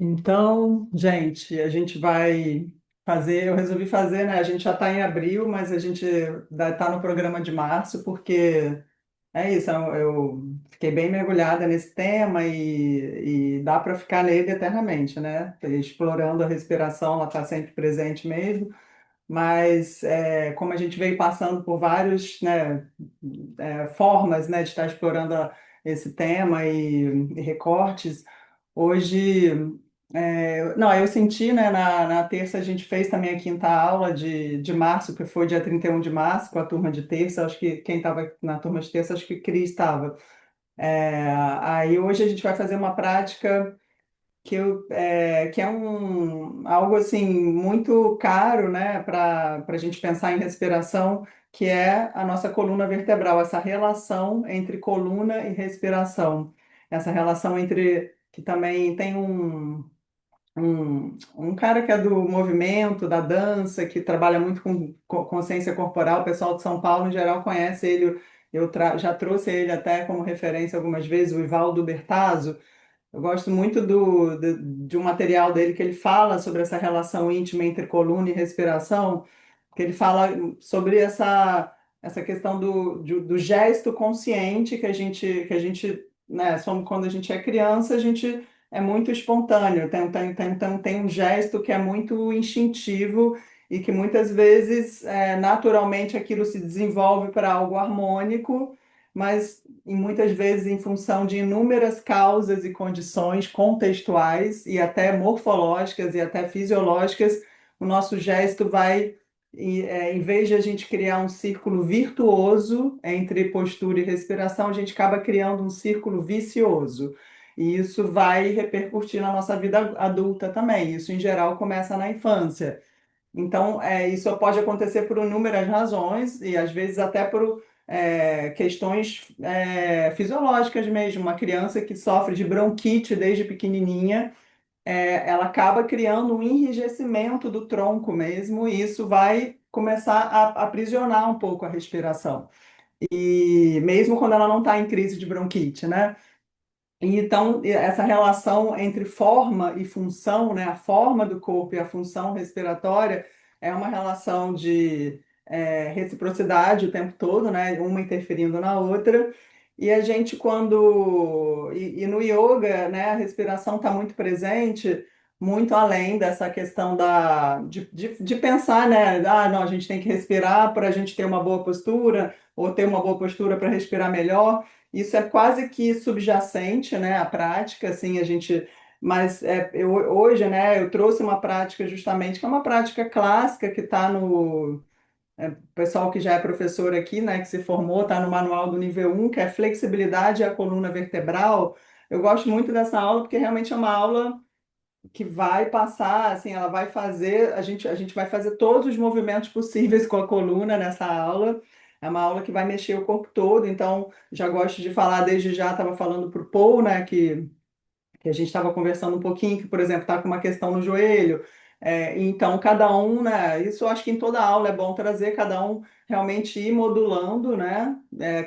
Então, gente, a gente vai fazer, eu resolvi fazer, né? A gente já está em abril, mas a gente está no programa de março, porque é isso, eu fiquei bem mergulhada nesse tema e dá para ficar nele eternamente, né? Explorando a respiração, ela está sempre presente mesmo, mas como a gente veio passando por vários, né, formas, né, de estar explorando esse tema e recortes. Hoje, não, eu senti, né, na terça a gente fez também a quinta aula de março, que foi dia 31 de março, com a turma de terça, acho que quem estava na turma de terça, acho que Cris estava. Aí hoje a gente vai fazer uma prática que é algo assim muito caro, né, para a gente pensar em respiração, que é a nossa coluna vertebral, essa relação entre coluna e respiração, essa relação entre que também tem um cara que é do movimento, da dança, que trabalha muito com consciência corporal, o pessoal de São Paulo em geral conhece ele, já trouxe ele até como referência algumas vezes, o Ivaldo Bertazzo. Eu gosto muito de um material dele que ele fala sobre essa relação íntima entre coluna e respiração, que ele fala sobre essa questão do gesto consciente que a gente, né, somos, quando a gente é criança, a gente é muito espontâneo, tem um gesto que é muito instintivo e que muitas vezes, naturalmente, aquilo se desenvolve para algo harmônico, mas e muitas vezes em função de inúmeras causas e condições contextuais e até morfológicas e até fisiológicas, o nosso gesto vai, em vez de a gente criar um círculo virtuoso entre postura e respiração, a gente acaba criando um círculo vicioso. E isso vai repercutir na nossa vida adulta também. Isso, em geral, começa na infância. Então, isso pode acontecer por inúmeras razões e às vezes até por questões fisiológicas mesmo. Uma criança que sofre de bronquite desde pequenininha, ela acaba criando um enrijecimento do tronco mesmo, e isso vai começar a aprisionar um pouco a respiração. E mesmo quando ela não está em crise de bronquite, né? Então, essa relação entre forma e função, né, a forma do corpo e a função respiratória, é uma relação de reciprocidade o tempo todo, né, uma interferindo na outra. E a gente, e no yoga, né, a respiração está muito presente, muito além dessa questão de pensar, né, não, a gente tem que respirar para a gente ter uma boa postura, ou ter uma boa postura para respirar melhor. Isso é quase que subjacente, né, à prática, assim, mas hoje, né, eu trouxe uma prática justamente que é uma prática clássica que está o pessoal que já é professor aqui, né, que se formou, está no manual do nível um, que é flexibilidade à coluna vertebral. Eu gosto muito dessa aula porque realmente é uma aula que vai passar, assim, ela vai fazer, a gente vai fazer todos os movimentos possíveis com a coluna nessa aula. É uma aula que vai mexer o corpo todo, então já gosto de falar desde já, estava falando para o Paul, né, que a gente estava conversando um pouquinho, que, por exemplo, está com uma questão no joelho. Então, cada um, né? Isso eu acho que em toda aula é bom trazer, cada um realmente ir modulando, né?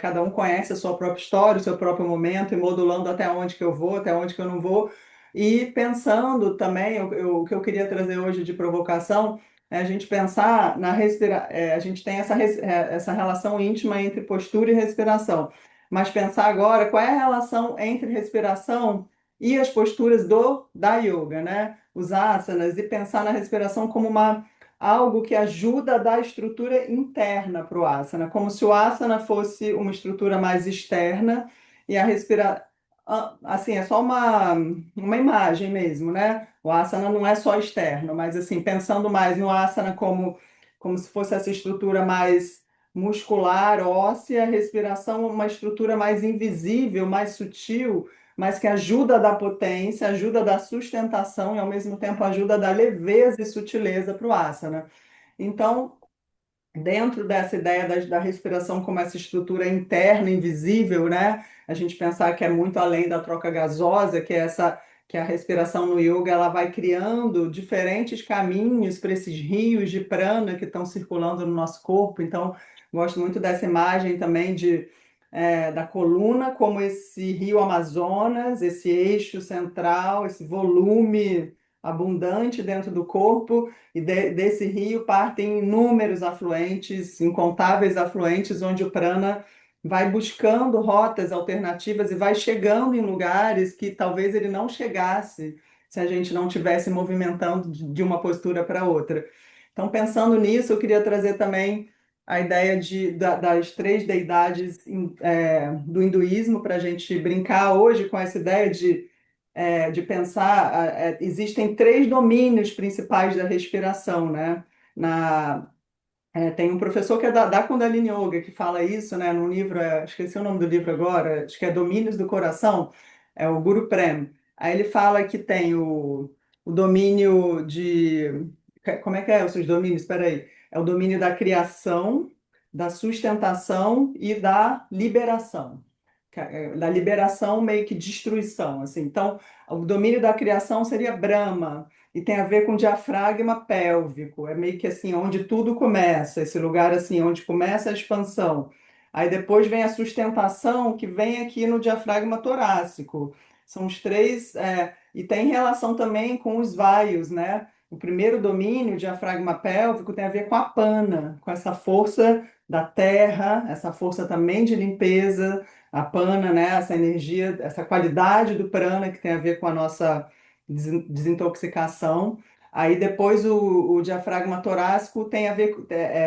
Cada um conhece a sua própria história, o seu próprio momento, e modulando até onde que eu vou, até onde que eu não vou. E pensando também, o que eu queria trazer hoje de provocação é a gente pensar a gente tem essa relação íntima entre postura e respiração. Mas pensar agora qual é a relação entre respiração e as posturas da yoga, né? Os asanas, e pensar na respiração como algo que ajuda a dar estrutura interna para o asana, como se o asana fosse uma estrutura mais externa e a respiração, assim, é só uma imagem mesmo, né? O asana não é só externo, mas assim, pensando mais no asana como se fosse essa estrutura mais muscular, óssea, a respiração uma estrutura mais invisível, mais sutil, mas que ajuda a dar potência, ajuda a dar sustentação e, ao mesmo tempo, ajuda a dar leveza e sutileza para o asana. Então, dentro dessa ideia da respiração como essa estrutura interna, invisível, né? A gente pensar que é muito além da troca gasosa, que a respiração no yoga ela vai criando diferentes caminhos para esses rios de prana que estão circulando no nosso corpo. Então, gosto muito dessa imagem também da coluna, como esse rio Amazonas, esse eixo central, esse volume abundante dentro do corpo, e desse rio partem inúmeros afluentes, incontáveis afluentes, onde o prana vai buscando rotas alternativas e vai chegando em lugares que talvez ele não chegasse se a gente não tivesse movimentando de uma postura para outra. Então, pensando nisso, eu queria trazer também a ideia das três deidades do hinduísmo para a gente brincar hoje com essa ideia de pensar. Existem três domínios principais da respiração, né? Na, tem um professor que é da Kundalini Yoga que fala isso, né? Num livro, esqueci o nome do livro agora, acho que é Domínios do Coração, é o Guru Prem. Aí ele fala que tem o domínio de. Como é que é os seus domínios? Espera aí. É o domínio da criação, da sustentação e da liberação. Da liberação, meio que destruição, assim. Então, o domínio da criação seria Brahma, e tem a ver com diafragma pélvico, é meio que assim, onde tudo começa, esse lugar assim, onde começa a expansão. Aí depois vem a sustentação, que vem aqui no diafragma torácico. São os três, e tem relação também com os vaios, né? O primeiro domínio, o diafragma pélvico, tem a ver com a pana, com essa força da terra, essa força também de limpeza, a pana, né? Essa energia, essa qualidade do prana que tem a ver com a nossa desintoxicação. Aí depois o diafragma torácico tem a ver,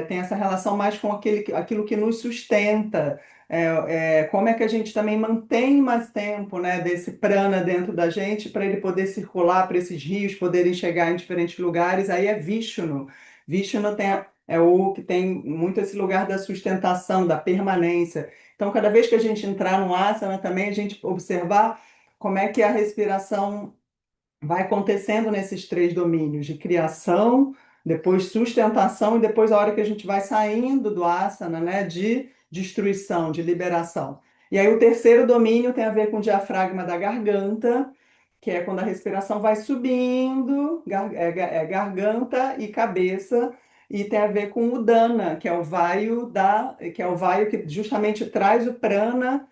tem essa relação mais com aquilo que nos sustenta. Como é que a gente também mantém mais tempo, né, desse prana dentro da gente para ele poder circular, para esses rios poderem chegar em diferentes lugares. Aí é Vishnu. Vishnu é o que tem muito esse lugar da sustentação, da permanência. Então, cada vez que a gente entrar no asana também, a gente observar como é que a respiração vai acontecendo nesses três domínios de criação, depois sustentação e depois a hora que a gente vai saindo do asana, né, de destruição, de liberação. E aí o terceiro domínio tem a ver com o diafragma da garganta, que é quando a respiração vai subindo, garganta e cabeça, e tem a ver com o dana, que é o vaio que justamente traz o prana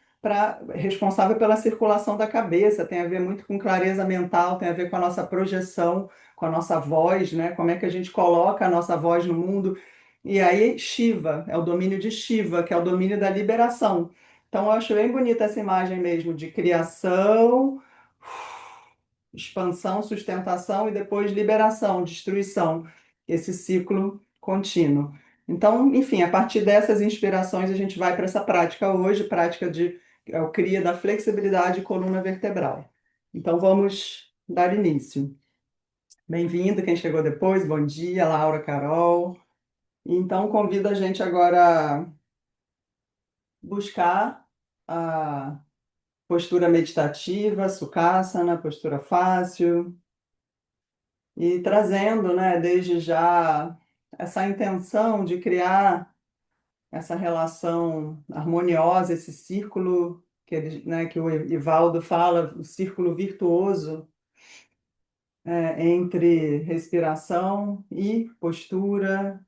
responsável pela circulação da cabeça, tem a ver muito com clareza mental, tem a ver com a nossa projeção, com a nossa voz, né? Como é que a gente coloca a nossa voz no mundo. E aí, Shiva, é o domínio de Shiva, que é o domínio da liberação. Então, eu acho bem bonita essa imagem mesmo de criação, expansão, sustentação e depois liberação, destruição, esse ciclo contínuo. Então, enfim, a partir dessas inspirações, a gente vai para essa prática hoje, prática é o cria da flexibilidade coluna vertebral. Então, vamos dar início. Bem-vindo, quem chegou depois, bom dia, Laura, Carol. Então, convido a gente agora a buscar a postura meditativa, Sukhasana, postura fácil, e trazendo, né, desde já essa intenção de criar essa relação harmoniosa, esse círculo que o Ivaldo fala, o círculo virtuoso, entre respiração e postura.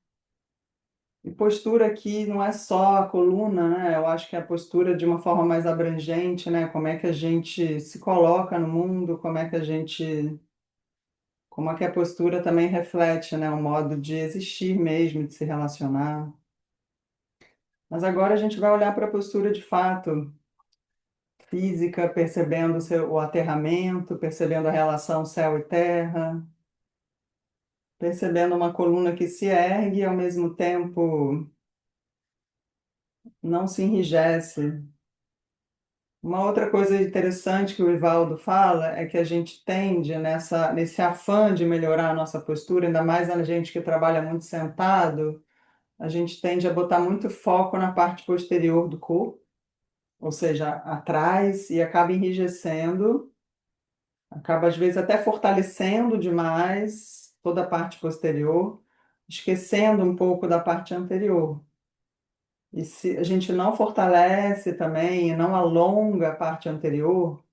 E postura aqui não é só a coluna, né? Eu acho que é a postura de uma forma mais abrangente, né? Como é que a gente se coloca no mundo, como é que a postura também reflete, né, o modo de existir mesmo, de se relacionar. Mas agora a gente vai olhar para a postura de fato física, percebendo o aterramento, percebendo a relação céu e terra, percebendo uma coluna que se ergue e ao mesmo tempo não se enrijece. Uma outra coisa interessante que o Ivaldo fala é que a gente tende nesse afã de melhorar a nossa postura, ainda mais a gente que trabalha muito sentado, a gente tende a botar muito foco na parte posterior do corpo, ou seja, atrás, e acaba enrijecendo, acaba às vezes até fortalecendo demais toda a parte posterior, esquecendo um pouco da parte anterior. E se a gente não fortalece também, não alonga a parte anterior,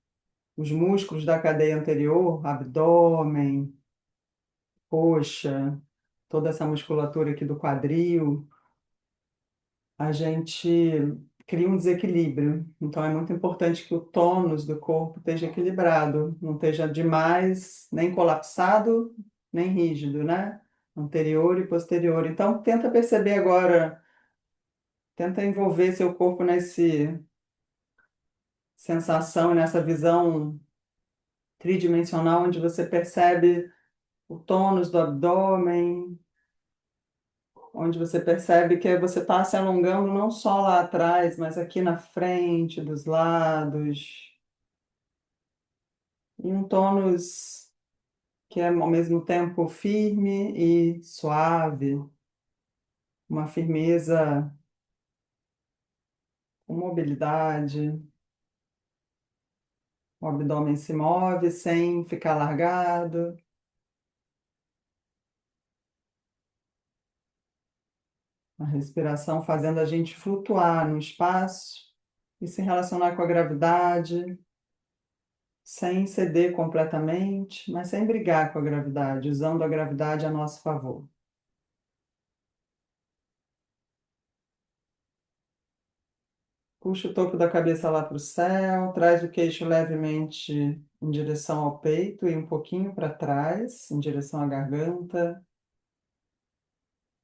os músculos da cadeia anterior, abdômen, coxa, toda essa musculatura aqui do quadril, a gente cria um desequilíbrio. Então é muito importante que o tônus do corpo esteja equilibrado, não esteja demais, nem colapsado, nem rígido, né? Anterior e posterior. Então tenta perceber agora, tenta envolver seu corpo nesse sensação, nessa visão tridimensional onde você percebe o tônus do abdômen, onde você percebe que você está se alongando não só lá atrás, mas aqui na frente, dos lados, e um tônus que é ao mesmo tempo firme e suave, uma firmeza com mobilidade. O abdômen se move sem ficar largado, a respiração fazendo a gente flutuar no espaço e se relacionar com a gravidade, sem ceder completamente, mas sem brigar com a gravidade, usando a gravidade a nosso favor. Puxa o topo da cabeça lá para o céu, traz o queixo levemente em direção ao peito e um pouquinho para trás, em direção à garganta.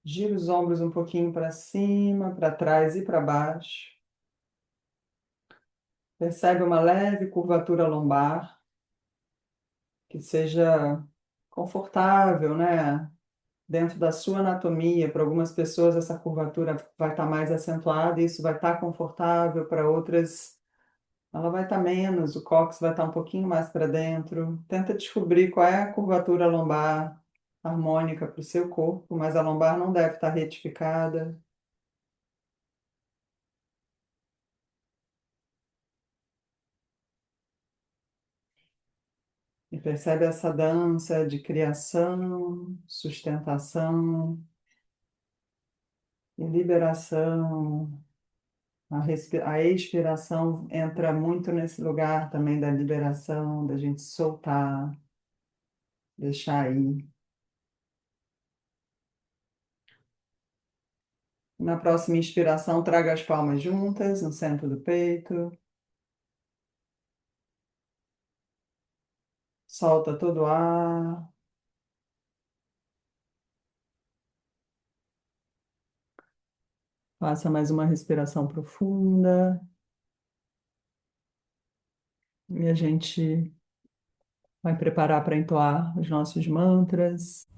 Gira os ombros um pouquinho para cima, para trás e para baixo. Percebe uma leve curvatura lombar, que seja confortável, né? Dentro da sua anatomia. Para algumas pessoas, essa curvatura vai estar mais acentuada e isso vai estar confortável, para outras, ela vai estar menos, o cóccix vai estar um pouquinho mais para dentro. Tenta descobrir qual é a curvatura lombar harmônica para o seu corpo, mas a lombar não deve estar retificada. E percebe essa dança de criação, sustentação e liberação. A expiração entra muito nesse lugar também da liberação, da gente soltar, deixar ir. Na próxima inspiração, traga as palmas juntas no centro do peito. Solta todo o ar. Faça mais uma respiração profunda. E a gente vai preparar para entoar os nossos mantras,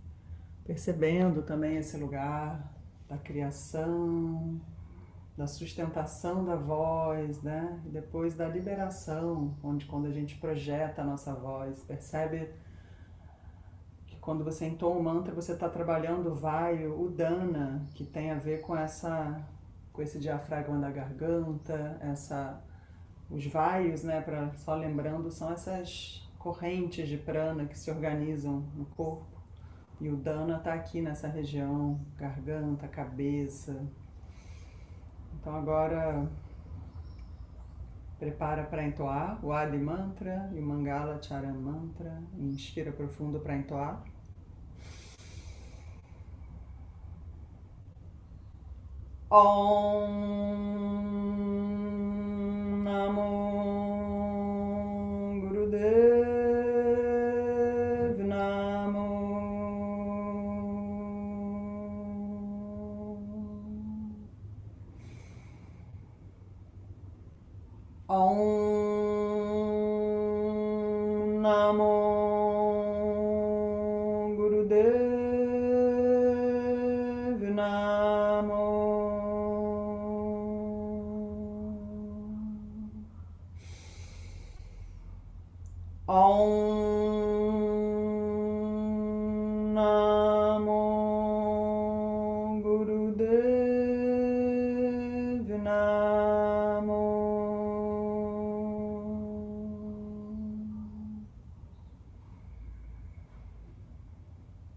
percebendo também esse lugar da criação, da sustentação da voz, né? E depois da liberação, onde quando a gente projeta a nossa voz, percebe que quando você entoa um mantra, você está trabalhando o vaio, o dana, que tem a ver com com esse diafragma da garganta, os vaios, né? Só lembrando, são essas correntes de prana que se organizam no corpo. E o dana está aqui nessa região, garganta, cabeça. Então agora prepara para entoar o Adi Mantra e o Mangala Charan Mantra. Inspira profundo para entoar. Om Namo Gurudev Namo. Om Namo Gurudev Namo. Om Namo Gurudev Namo.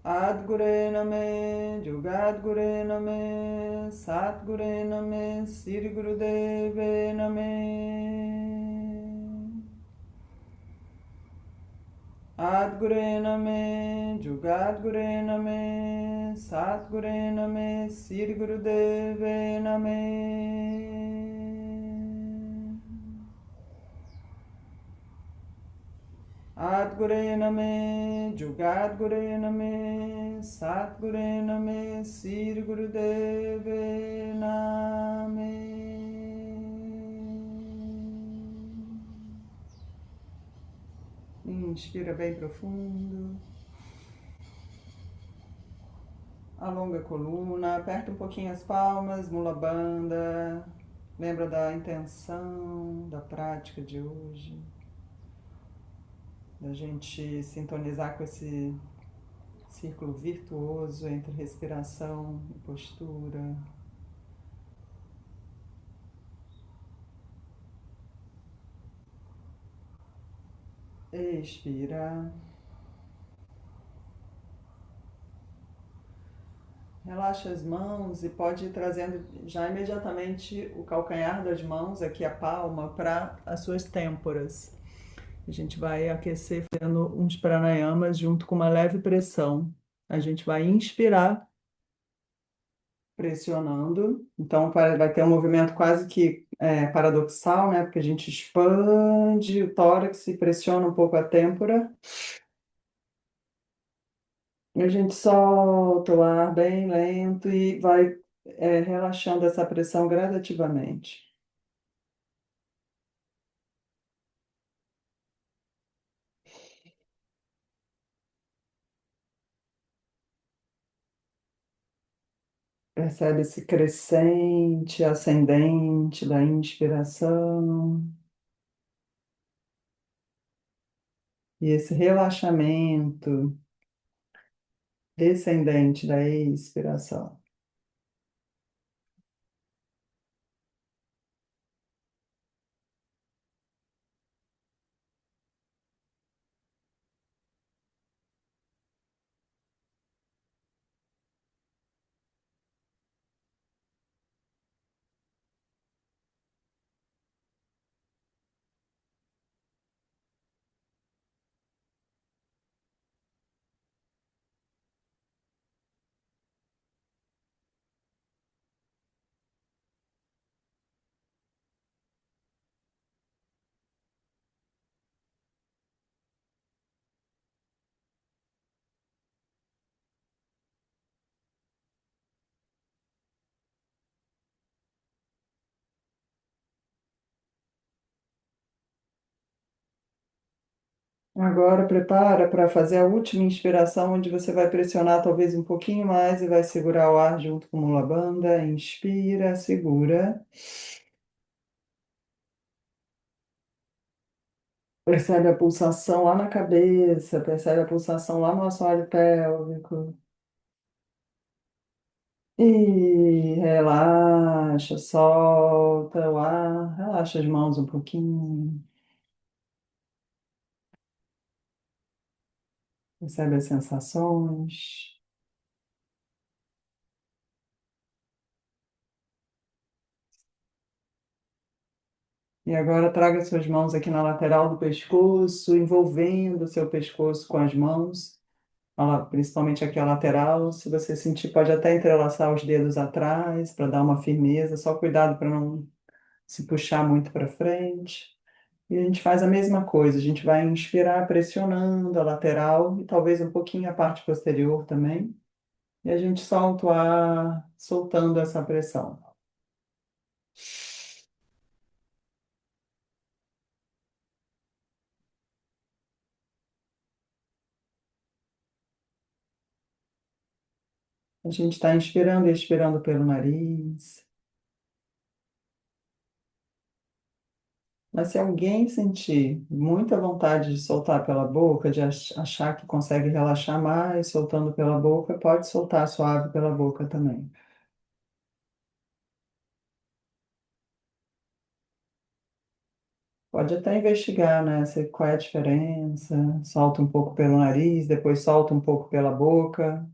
Adgure Name, Jugadgure Name, Satgure Name, Sri Gurudeve Name. Adgure Name, Jugadgure Name, Satgure Name, Sri Gurudeve Name. Adgure Name, Jugadgure Name, Satgure Name, Sri Gurudeve Name. Inspira bem profundo. Alonga a coluna, aperta um pouquinho as palmas, mula banda. Lembra da intenção da prática de hoje, da gente sintonizar com esse círculo virtuoso entre respiração e postura. Expira. Relaxa as mãos e pode ir trazendo já imediatamente o calcanhar das mãos, aqui a palma, para as suas têmporas. A gente vai aquecer fazendo uns pranayamas junto com uma leve pressão. A gente vai inspirar pressionando. Então vai ter um movimento quase que paradoxal, né? Porque a gente expande o tórax e pressiona um pouco a têmpora. E a gente solta o ar bem lento e vai relaxando essa pressão gradativamente. Percebe esse crescente, ascendente da inspiração e esse relaxamento descendente da expiração. Agora prepara para fazer a última inspiração, onde você vai pressionar talvez um pouquinho mais e vai segurar o ar junto com o Mula Bandha. Inspira, segura. Percebe a pulsação lá na cabeça, percebe a pulsação lá no assoalho pélvico. E relaxa, solta o ar, relaxa as mãos um pouquinho. Percebe as sensações. E agora traga suas mãos aqui na lateral do pescoço, envolvendo o seu pescoço com as mãos, principalmente aqui a lateral. Se você sentir, pode até entrelaçar os dedos atrás para dar uma firmeza. Só cuidado para não se puxar muito para frente. E a gente faz a mesma coisa. A gente vai inspirar pressionando a lateral e talvez um pouquinho a parte posterior também. E a gente solta o ar, soltando essa pressão. A gente está inspirando e expirando pelo nariz. Mas se alguém sentir muita vontade de soltar pela boca, de achar que consegue relaxar mais soltando pela boca, pode soltar suave pela boca também. Pode até investigar, né, qual é a diferença. Solta um pouco pelo nariz, depois solta um pouco pela boca.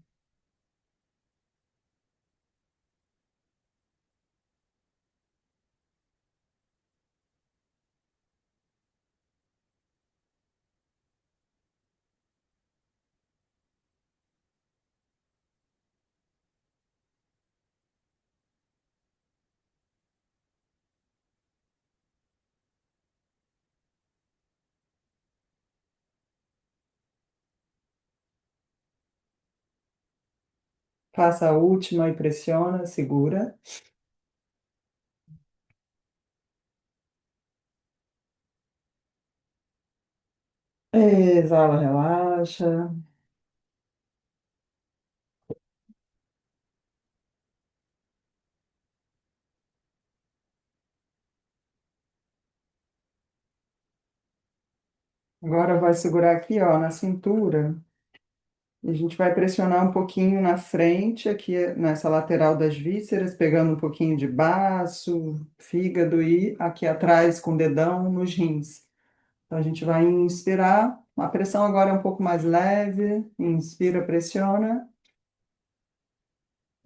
Faça a última e pressiona, segura. Exala, relaxa. Agora vai segurar aqui, ó, na cintura. E a gente vai pressionar um pouquinho na frente, aqui nessa lateral das vísceras, pegando um pouquinho de baço, fígado e aqui atrás com o dedão nos rins. Então a gente vai inspirar. A pressão agora é um pouco mais leve. Inspira, pressiona.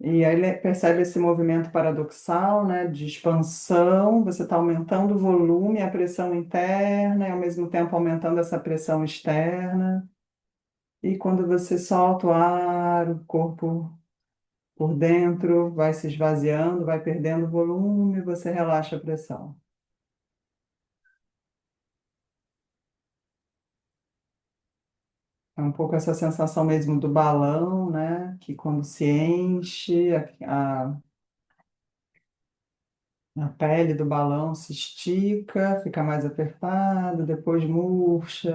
E aí percebe esse movimento paradoxal, né, de expansão. Você está aumentando o volume, a pressão interna, e ao mesmo tempo aumentando essa pressão externa. E quando você solta o ar, o corpo por dentro vai se esvaziando, vai perdendo volume, você relaxa a pressão. É um pouco essa sensação mesmo do balão, né? Que quando se enche, a pele do balão se estica, fica mais apertado, depois murcha.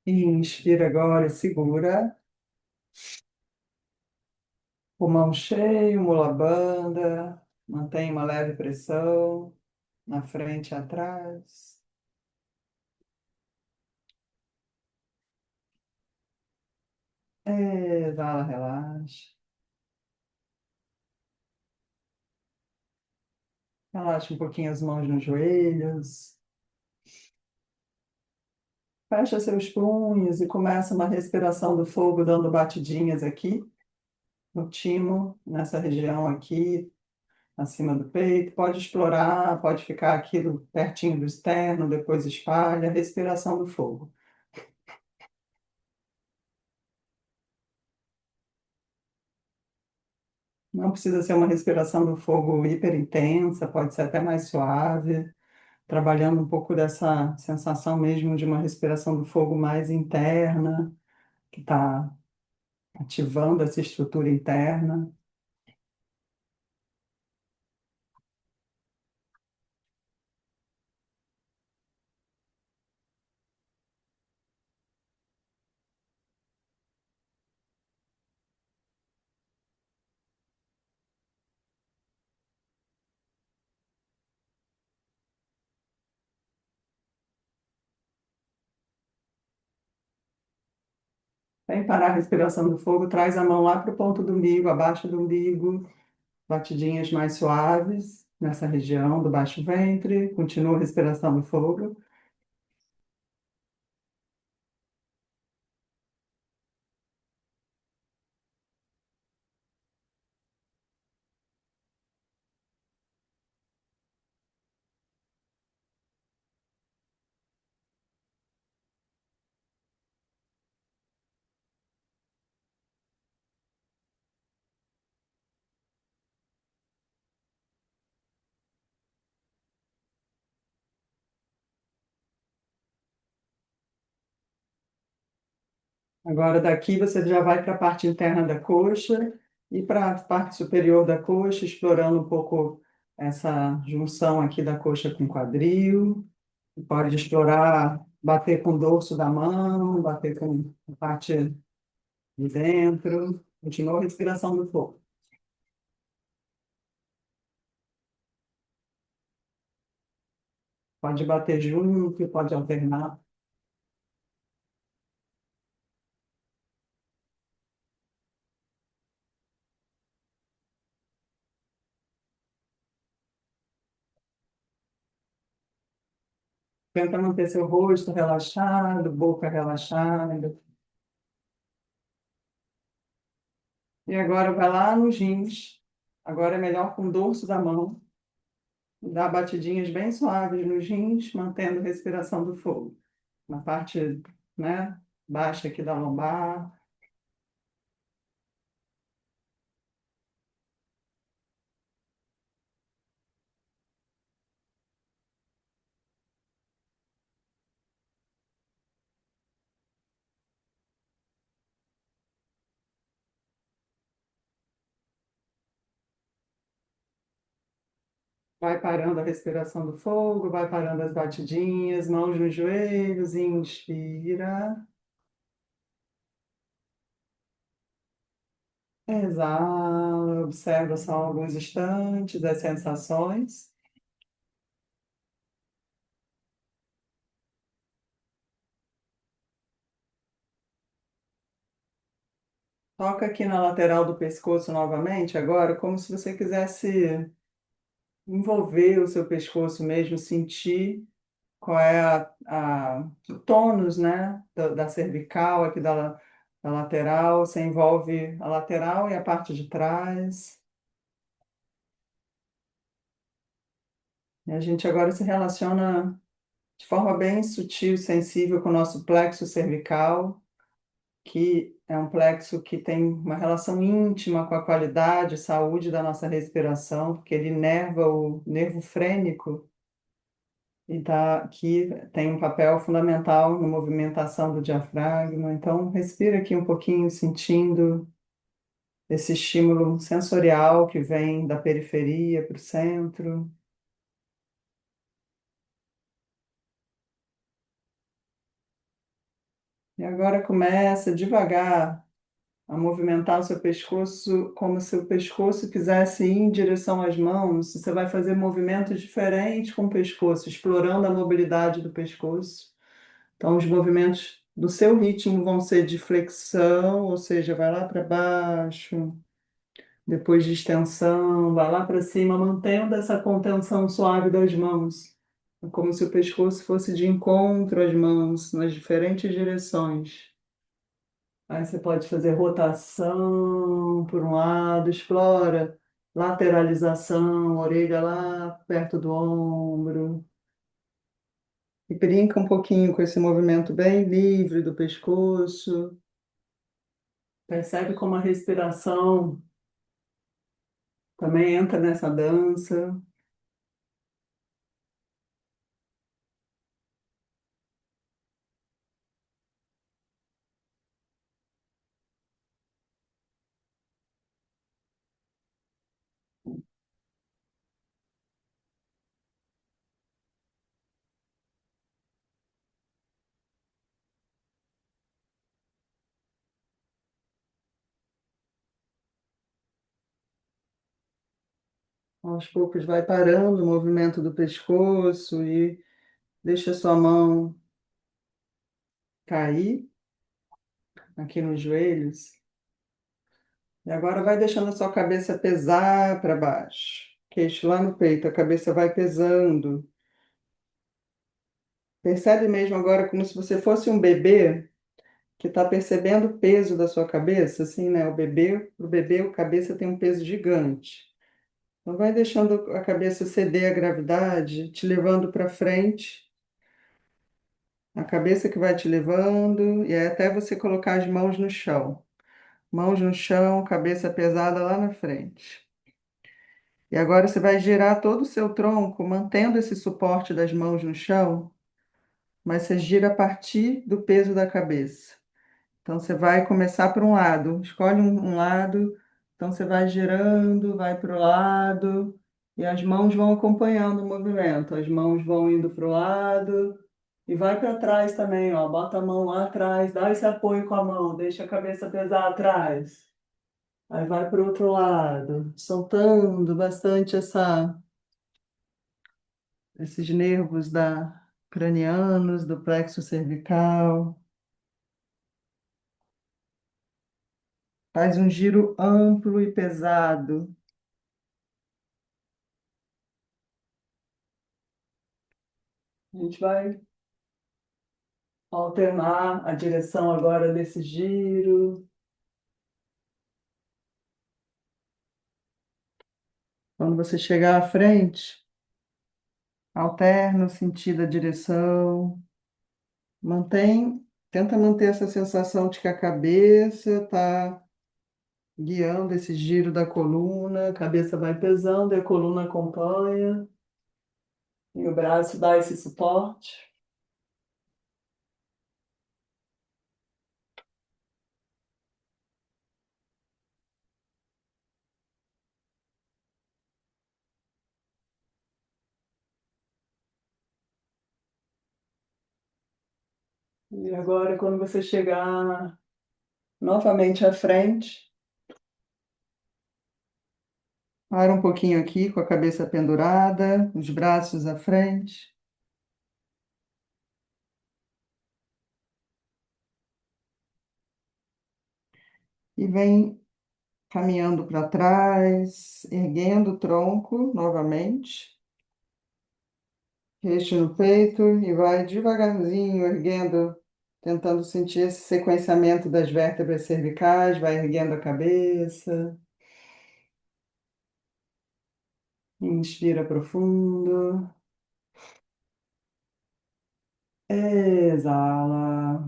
E inspira agora, segura, pulmão cheio, mula banda, mantém uma leve pressão na frente e atrás. Exala, relaxa. Relaxa um pouquinho as mãos nos joelhos. Fecha seus punhos e começa uma respiração do fogo dando batidinhas aqui no timo, nessa região aqui, acima do peito. Pode explorar, pode ficar aqui pertinho do externo, depois espalha. Respiração do fogo. Não precisa ser uma respiração do fogo hiper intensa, pode ser até mais suave, trabalhando um pouco dessa sensação mesmo de uma respiração do fogo mais interna, que está ativando essa estrutura interna. Vem parar a respiração do fogo, traz a mão lá para o ponto do umbigo, abaixo do umbigo, batidinhas mais suaves nessa região do baixo ventre. Continua a respiração do fogo. Agora daqui você já vai para a parte interna da coxa e para a parte superior da coxa, explorando um pouco essa junção aqui da coxa com o quadril. Pode explorar, bater com o dorso da mão, bater com a parte de dentro. Continua a respiração do fogo. Pode bater junto, pode alternar. Tenta manter seu rosto relaxado, boca relaxada. E agora vai lá nos rins. Agora é melhor com o dorso da mão. Dá batidinhas bem suaves nos rins, mantendo a respiração do fogo. Na parte, né, baixa aqui da lombar. Vai parando a respiração do fogo, vai parando as batidinhas, mãos nos joelhos, inspira. Exala, observa só alguns instantes as sensações. Toca aqui na lateral do pescoço novamente, agora, como se você quisesse envolver o seu pescoço mesmo, sentir qual é o tônus, né, da cervical, aqui da lateral. Você envolve a lateral e a parte de trás. E a gente agora se relaciona de forma bem sutil e sensível com o nosso plexo cervical, que é um plexo que tem uma relação íntima com a qualidade e saúde da nossa respiração, porque ele inerva o nervo frênico que tem um papel fundamental na movimentação do diafragma. Então, respira aqui um pouquinho, sentindo esse estímulo sensorial que vem da periferia para o centro. E agora começa devagar a movimentar o seu pescoço como se o pescoço quisesse ir em direção às mãos. Você vai fazer movimentos diferentes com o pescoço, explorando a mobilidade do pescoço. Então, os movimentos do seu ritmo vão ser de flexão, ou seja, vai lá para baixo, depois de extensão, vai lá para cima, mantendo essa contenção suave das mãos. É como se o pescoço fosse de encontro às mãos, nas diferentes direções. Aí você pode fazer rotação por um lado, explora lateralização, orelha lá perto do ombro. E brinca um pouquinho com esse movimento bem livre do pescoço. Percebe como a respiração também entra nessa dança. Aos poucos vai parando o movimento do pescoço e deixa sua mão cair aqui nos joelhos. E agora vai deixando a sua cabeça pesar para baixo. Queixo lá no peito, a cabeça vai pesando. Percebe mesmo agora como se você fosse um bebê que está percebendo o peso da sua cabeça, assim, né? O bebê, a cabeça tem um peso gigante. Então vai deixando a cabeça ceder à gravidade, te levando para frente, a cabeça que vai te levando, e é até você colocar as mãos no chão. Mãos no chão, cabeça pesada lá na frente. E agora você vai girar todo o seu tronco, mantendo esse suporte das mãos no chão, mas você gira a partir do peso da cabeça. Então você vai começar por um lado, escolhe um lado, então você vai girando, vai para o lado, e as mãos vão acompanhando o movimento, as mãos vão indo para o lado, e vai para trás também, ó, bota a mão lá atrás, dá esse apoio com a mão, deixa a cabeça pesar atrás. Aí vai para o outro lado, soltando bastante esses nervos cranianos, do plexo cervical. Faz um giro amplo e pesado. A gente vai alternar a direção agora desse giro. Quando você chegar à frente, alterna o sentido da direção. Mantém, tenta manter essa sensação de que a cabeça está guiando esse giro da coluna, a cabeça vai pesando e a coluna acompanha, e o braço dá esse suporte. E agora, quando você chegar novamente à frente, para um pouquinho aqui com a cabeça pendurada, os braços à frente, e vem caminhando para trás, erguendo o tronco novamente, queixo no peito, e vai devagarzinho erguendo, tentando sentir esse sequenciamento das vértebras cervicais, vai erguendo a cabeça, inspira profundo, exala.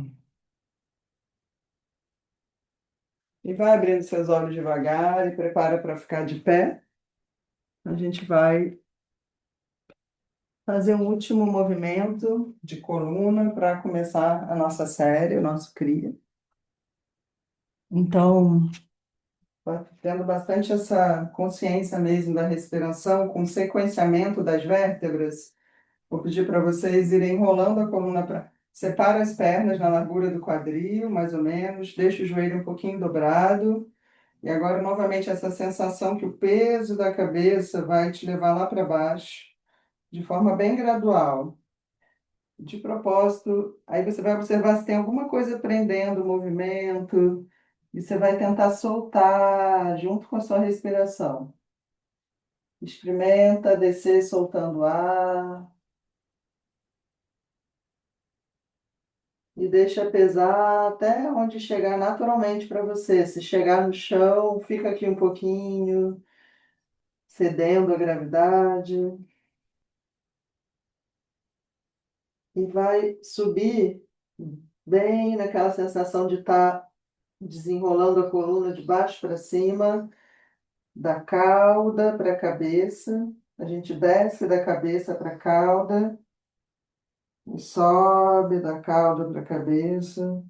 E vai abrindo seus olhos devagar e prepara para ficar de pé. A gente vai fazer um último movimento de coluna para começar a nossa série, o nosso CRIA. Então, tendo bastante essa consciência mesmo da respiração, com sequenciamento das vértebras, vou pedir para vocês irem enrolando a coluna para. Separa as pernas na largura do quadril, mais ou menos, deixa o joelho um pouquinho dobrado. E agora, novamente, essa sensação que o peso da cabeça vai te levar lá para baixo, de forma bem gradual. De propósito, aí você vai observar se tem alguma coisa prendendo o movimento, e você vai tentar soltar junto com a sua respiração. Experimenta descer soltando ar e deixa pesar até onde chegar naturalmente para você. Se chegar no chão, fica aqui um pouquinho, cedendo à gravidade. E vai subir bem naquela sensação de estar desenrolando a coluna de baixo para cima, da cauda para a cabeça. A gente desce da cabeça para a cauda e sobe da cauda para a cabeça.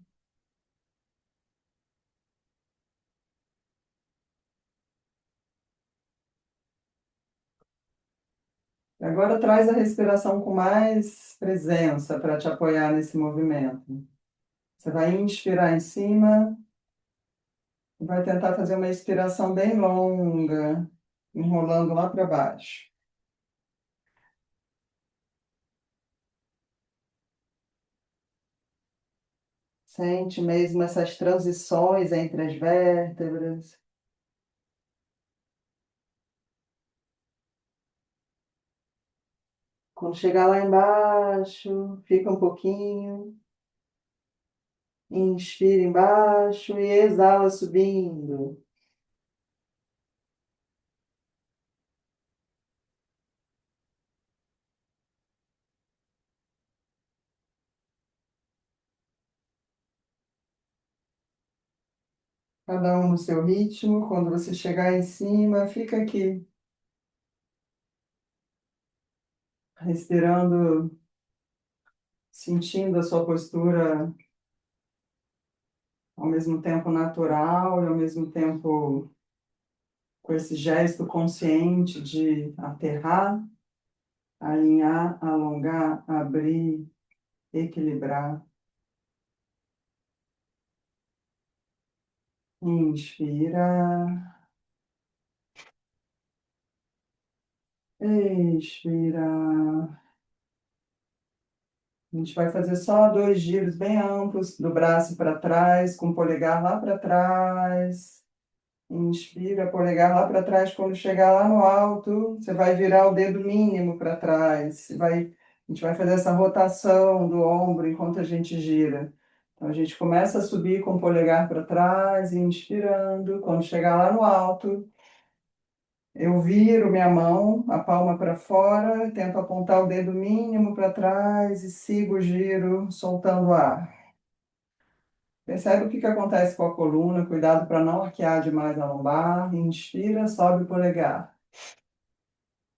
Agora traz a respiração com mais presença para te apoiar nesse movimento. Você vai inspirar em cima e vai tentar fazer uma expiração bem longa, enrolando lá para baixo. Sente mesmo essas transições entre as vértebras. Quando chegar lá embaixo, fica um pouquinho. Inspira embaixo e exala subindo. Cada um no seu ritmo. Quando você chegar em cima, fica aqui, respirando, sentindo a sua postura ao mesmo tempo natural e ao mesmo tempo com esse gesto consciente de aterrar, alinhar, alongar, abrir, equilibrar. Inspira, expira. A gente vai fazer só dois giros bem amplos do braço para trás, com o polegar lá para trás. Inspira, polegar lá para trás. Quando chegar lá no alto, você vai virar o dedo mínimo para trás. Você vai A gente vai fazer essa rotação do ombro enquanto a gente gira. Então, a gente começa a subir com o polegar para trás, inspirando. Quando chegar lá no alto, eu viro minha mão, a palma para fora, tento apontar o dedo mínimo para trás e sigo o giro, soltando o ar. Percebe o que que acontece com a coluna, cuidado para não arquear demais a lombar. Inspira, sobe o polegar.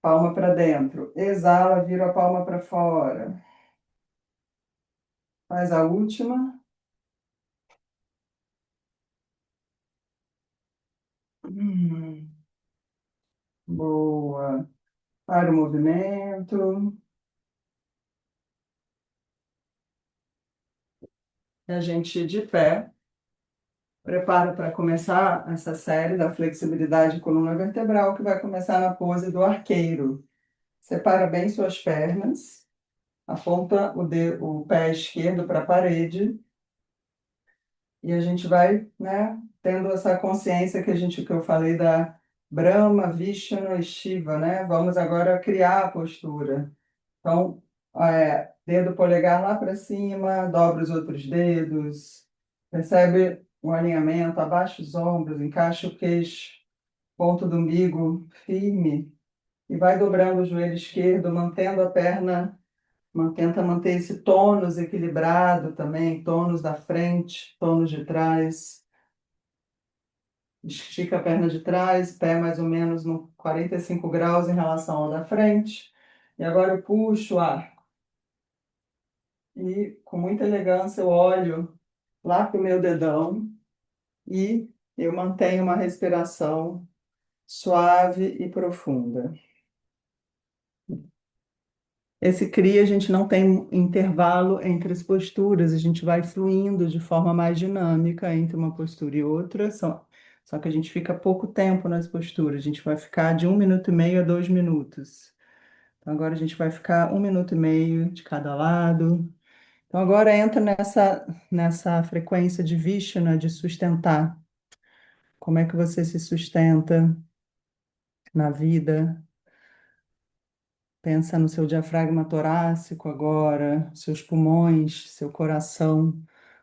Palma para dentro. Exala, vira a palma para fora. Faz a última. Hum, boa. Para o movimento. E a gente de pé. Prepara para começar essa série da flexibilidade coluna vertebral, que vai começar na pose do arqueiro. Separa bem suas pernas. Aponta o pé esquerdo para a parede. E a gente vai, né, tendo essa consciência que eu falei da Brahma, Vishnu e Shiva, né? Vamos agora criar a postura. Então, dedo polegar lá para cima, dobra os outros dedos, percebe o alinhamento, abaixa os ombros, encaixa o queixo, ponto do umbigo firme e vai dobrando o joelho esquerdo, mantendo a perna, tenta manter esse tônus equilibrado também, tônus da frente, tônus de trás. Estica a perna de trás, pé mais ou menos no 45 graus em relação ao da frente. E agora eu puxo o ar. E com muita elegância eu olho lá para o meu dedão e eu mantenho uma respiração suave e profunda. Esse CRI, a gente não tem intervalo entre as posturas, a gente vai fluindo de forma mais dinâmica entre uma postura e outra, só que a gente fica pouco tempo nas posturas, a gente vai ficar de 1 minuto e meio a 2 minutos. Então, agora a gente vai ficar 1 minuto e meio de cada lado. Então, agora entra nessa frequência de Vishnu, de sustentar. Como é que você se sustenta na vida? Pensa no seu diafragma torácico agora, seus pulmões, seu coração,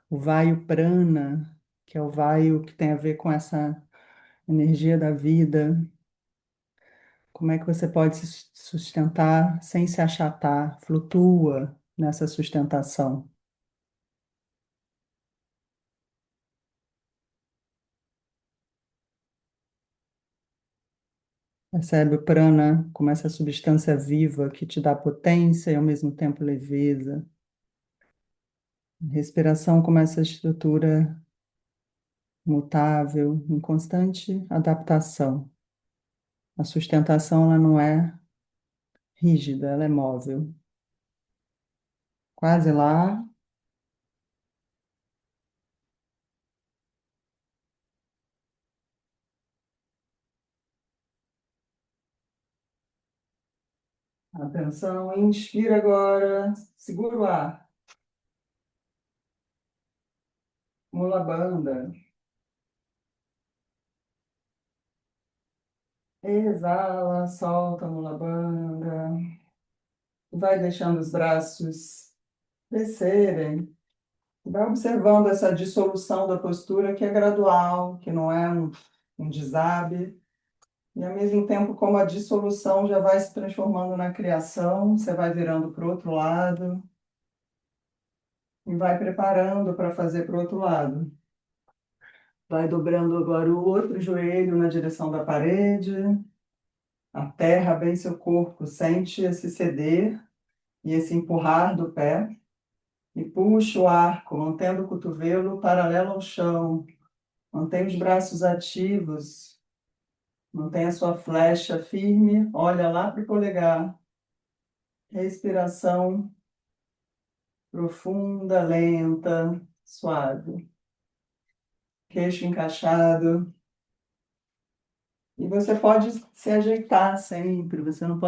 o vayu prana, que é o vayu que tem a ver com essa energia da vida. Como é que você pode se sustentar sem se achatar? Flutua nessa sustentação. Percebe o prana como essa substância viva que te dá potência e ao mesmo tempo leveza. Respiração como essa estrutura mutável, em constante adaptação. A sustentação ela não é rígida, ela é móvel. Quase lá. Atenção, inspira agora, segura o ar. Mula banda. Exala, solta a mula banda. Vai deixando os braços descerem. Vai observando essa dissolução da postura que é gradual, que não é um desabe. E ao mesmo tempo, como a dissolução já vai se transformando na criação, você vai virando para o outro lado e vai preparando para fazer para o outro lado. Vai dobrando agora o outro joelho na direção da parede, aterra bem seu corpo, sente esse ceder e esse empurrar do pé. E puxa o arco, mantendo o cotovelo paralelo ao chão. Mantém os braços ativos. Mantém a sua flecha firme. Olha lá para o polegar. Respiração profunda, lenta, suave. Queixo encaixado. E você pode se ajeitar sempre. Você não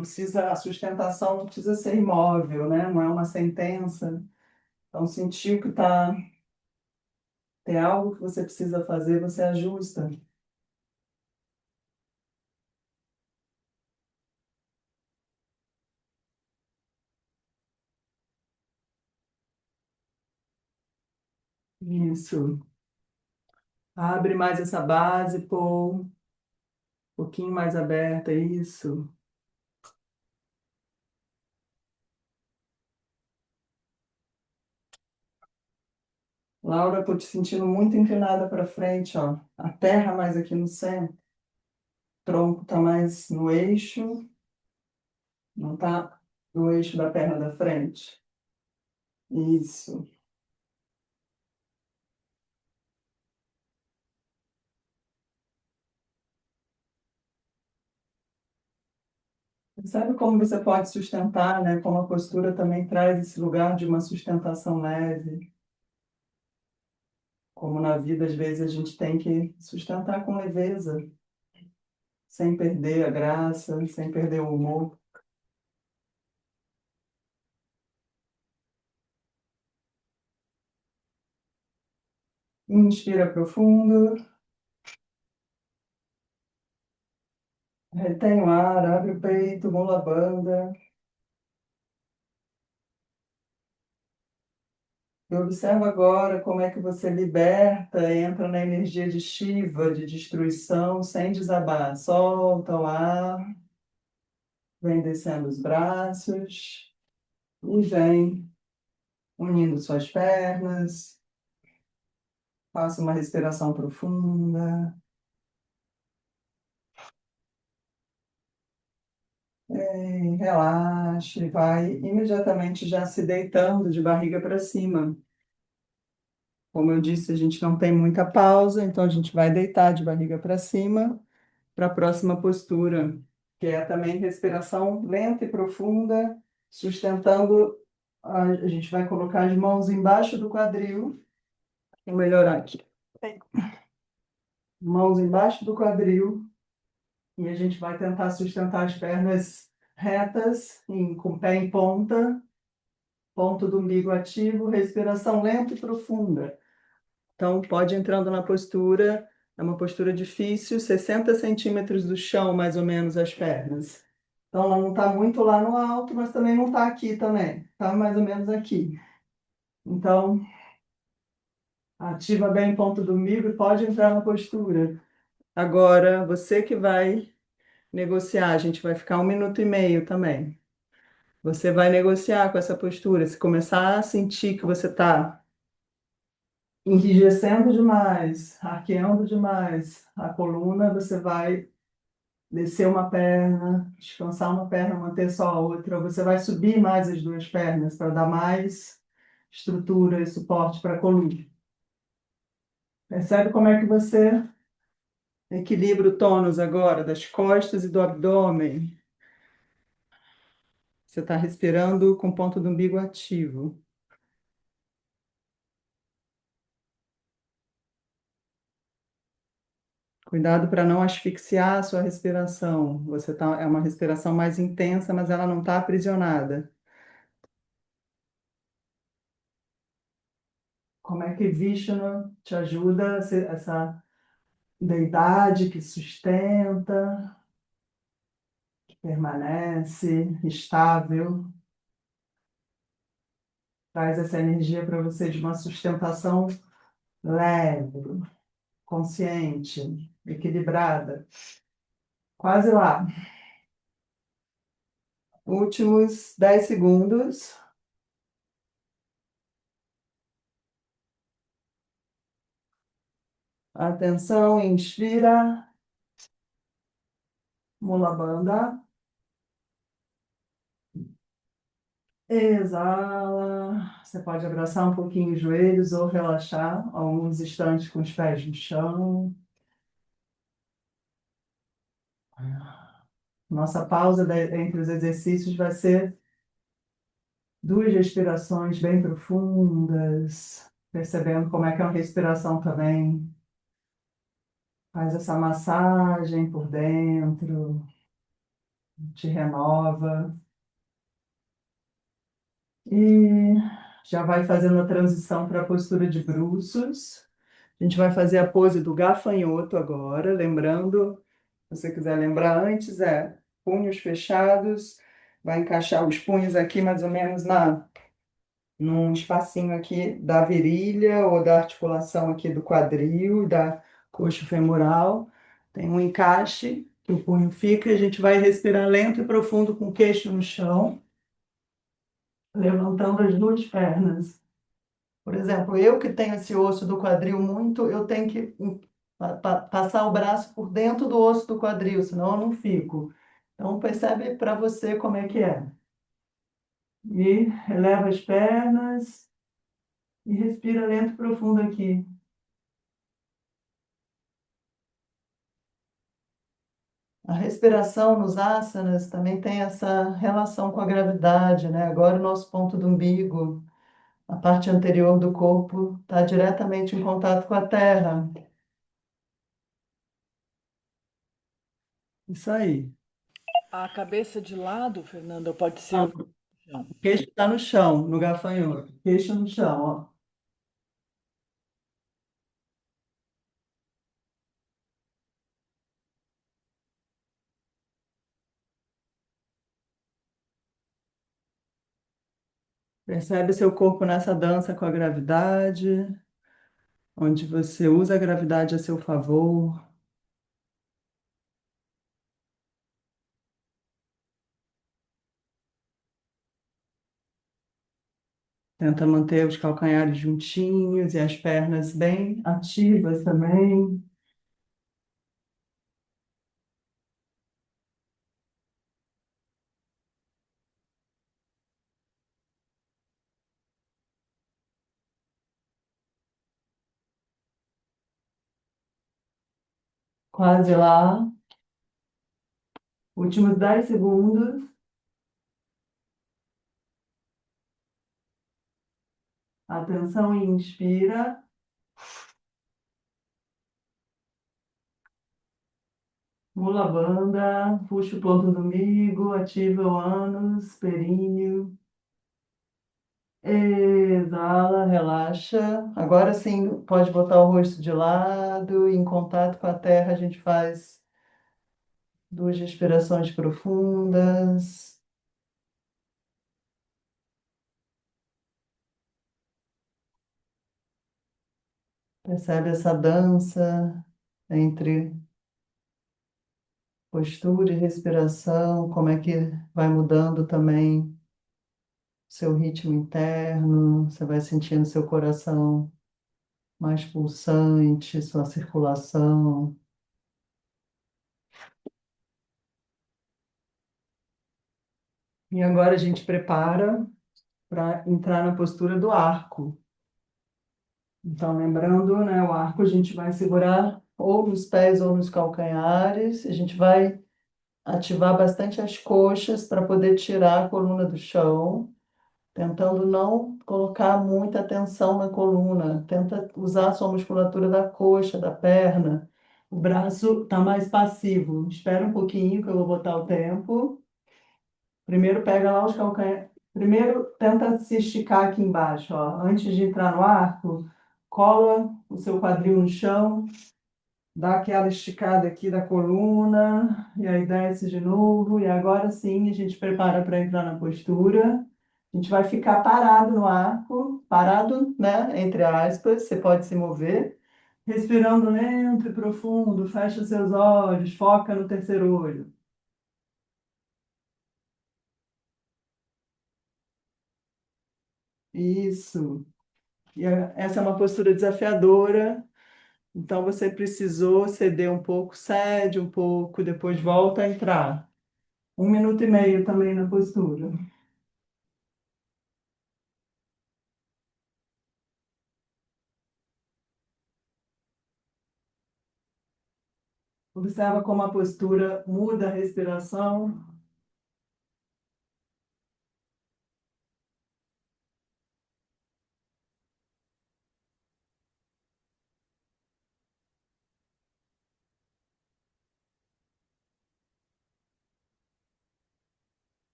precisa, a sustentação não precisa ser imóvel, né? Não é uma sentença. Então, sentiu que tem algo que você precisa fazer, você ajusta. Isso. Abre mais essa base, pô. Um pouquinho mais aberta, isso. Laura, tô te sentindo muito inclinada para frente, ó. A terra mais aqui no centro. O tronco tá mais no eixo, não tá no eixo da perna da frente. Isso. Sabe como você pode sustentar, né? Como a postura também traz esse lugar de uma sustentação leve. Como na vida, às vezes, a gente tem que sustentar com leveza, sem perder a graça, sem perder o humor. Inspira profundo, retém o ar, abre o peito, mula a banda. E observa agora como é que você liberta, entra na energia de Shiva, de destruição, sem desabar. Solta o ar, vem descendo os braços e vem unindo suas pernas. Faça uma respiração profunda. E relaxe, vai imediatamente já se deitando de barriga para cima. Como eu disse, a gente não tem muita pausa, então a gente vai deitar de barriga para cima para a próxima postura, que é também respiração lenta e profunda, sustentando. A gente vai colocar as mãos embaixo do quadril. Vou melhorar aqui. Mãos embaixo do quadril e a gente vai tentar sustentar as pernas retas, com o pé em ponta, ponto do umbigo ativo, respiração lenta e profunda. Então, pode ir entrando na postura, é uma postura difícil, 60 centímetros do chão, mais ou menos, as pernas. Então, ela não está muito lá no alto, mas também não está aqui também, está mais ou menos aqui. Então, ativa bem o ponto do umbigo e pode entrar na postura. Agora, você que vai negociar, a gente vai ficar 1 minuto e meio também. Você vai negociar com essa postura. Se começar a sentir que você está enrijecendo demais, arqueando demais a coluna, você vai descer uma perna, descansar uma perna, manter só a outra. Ou você vai subir mais as duas pernas para dar mais estrutura e suporte para a coluna. Percebe como é que você equilibra o tônus agora das costas e do abdômen? Você está respirando com o ponto do umbigo ativo. Cuidado para não asfixiar a sua respiração. É uma respiração mais intensa, mas ela não está aprisionada. Como é que Vishnu te ajuda, essa deidade que sustenta, que permanece estável, traz essa energia para você de uma sustentação leve, consciente, equilibrada. Quase lá. Últimos 10 segundos. Atenção, inspira, Mula Bandha. Exala. Você pode abraçar um pouquinho os joelhos ou relaxar alguns instantes com os pés no chão. Nossa pausa entre os exercícios vai ser 2 respirações bem profundas, percebendo como é que é uma respiração também. Faz essa massagem por dentro, te renova. E já vai fazendo a transição para a postura de bruços. A gente vai fazer a pose do gafanhoto agora, lembrando, se você quiser lembrar antes, punhos fechados, vai encaixar os punhos aqui mais ou menos num espacinho aqui da virilha ou da articulação aqui do quadril, da coxa femoral. Tem um encaixe que o punho fica e a gente vai respirar lento e profundo com o queixo no chão, levantando as duas pernas. Por exemplo, eu que tenho esse osso do quadril muito, eu tenho que passar o braço por dentro do osso do quadril, senão eu não fico. Então, percebe para você como é que é. E eleva as pernas e respira lento e profundo aqui. A respiração nos asanas também tem essa relação com a gravidade, né? Agora o nosso ponto do umbigo, a parte anterior do corpo, está diretamente em contato com a terra. Isso aí. A cabeça de lado, Fernanda, pode ser Não, o chão. o queixo está no chão, no gafanhoto. Queixo no chão, ó. Percebe seu corpo nessa dança com a gravidade, onde você usa a gravidade a seu favor. Tenta manter os calcanhares juntinhos e as pernas bem ativas também. Quase lá. Últimos 10 segundos. Atenção, inspira. Mula a banda, puxa o ponto do umbigo, ativa o ânus, períneo. Exala, relaxa. Agora sim, pode botar o rosto de lado, em contato com a terra, a gente faz duas respirações profundas. Percebe essa dança entre postura e respiração, como é que vai mudando também seu ritmo interno, você vai sentindo seu coração mais pulsante, sua circulação. E agora a gente prepara para entrar na postura do arco. Então, lembrando, né, o arco a gente vai segurar ou nos pés ou nos calcanhares, a gente vai ativar bastante as coxas para poder tirar a coluna do chão, tentando não colocar muita tensão na coluna. Tenta usar a sua musculatura da coxa, da perna. O braço está mais passivo. Espera um pouquinho que eu vou botar o tempo. Primeiro pega lá os calcanhares. Primeiro tenta se esticar aqui embaixo, ó. Antes de entrar no arco, cola o seu quadril no chão, dá aquela esticada aqui da coluna, e aí desce de novo. E agora sim a gente prepara para entrar na postura. A gente vai ficar parado no arco, parado, né? Entre aspas, você pode se mover. Respirando lento e profundo, fecha seus olhos, foca no terceiro olho. Isso. Essa é uma postura desafiadora, então você precisou ceder um pouco, cede um pouco, depois volta a entrar. 1 minuto e meio também na postura. Observa como a postura muda a respiração.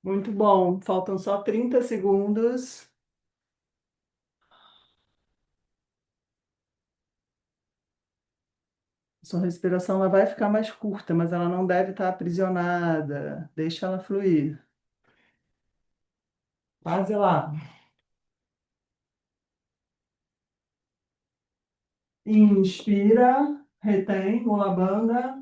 Muito bom. Faltam só 30 segundos. Sua respiração ela vai ficar mais curta, mas ela não deve estar aprisionada. Deixa ela fluir. Quase lá. Inspira, retém, mulabanda.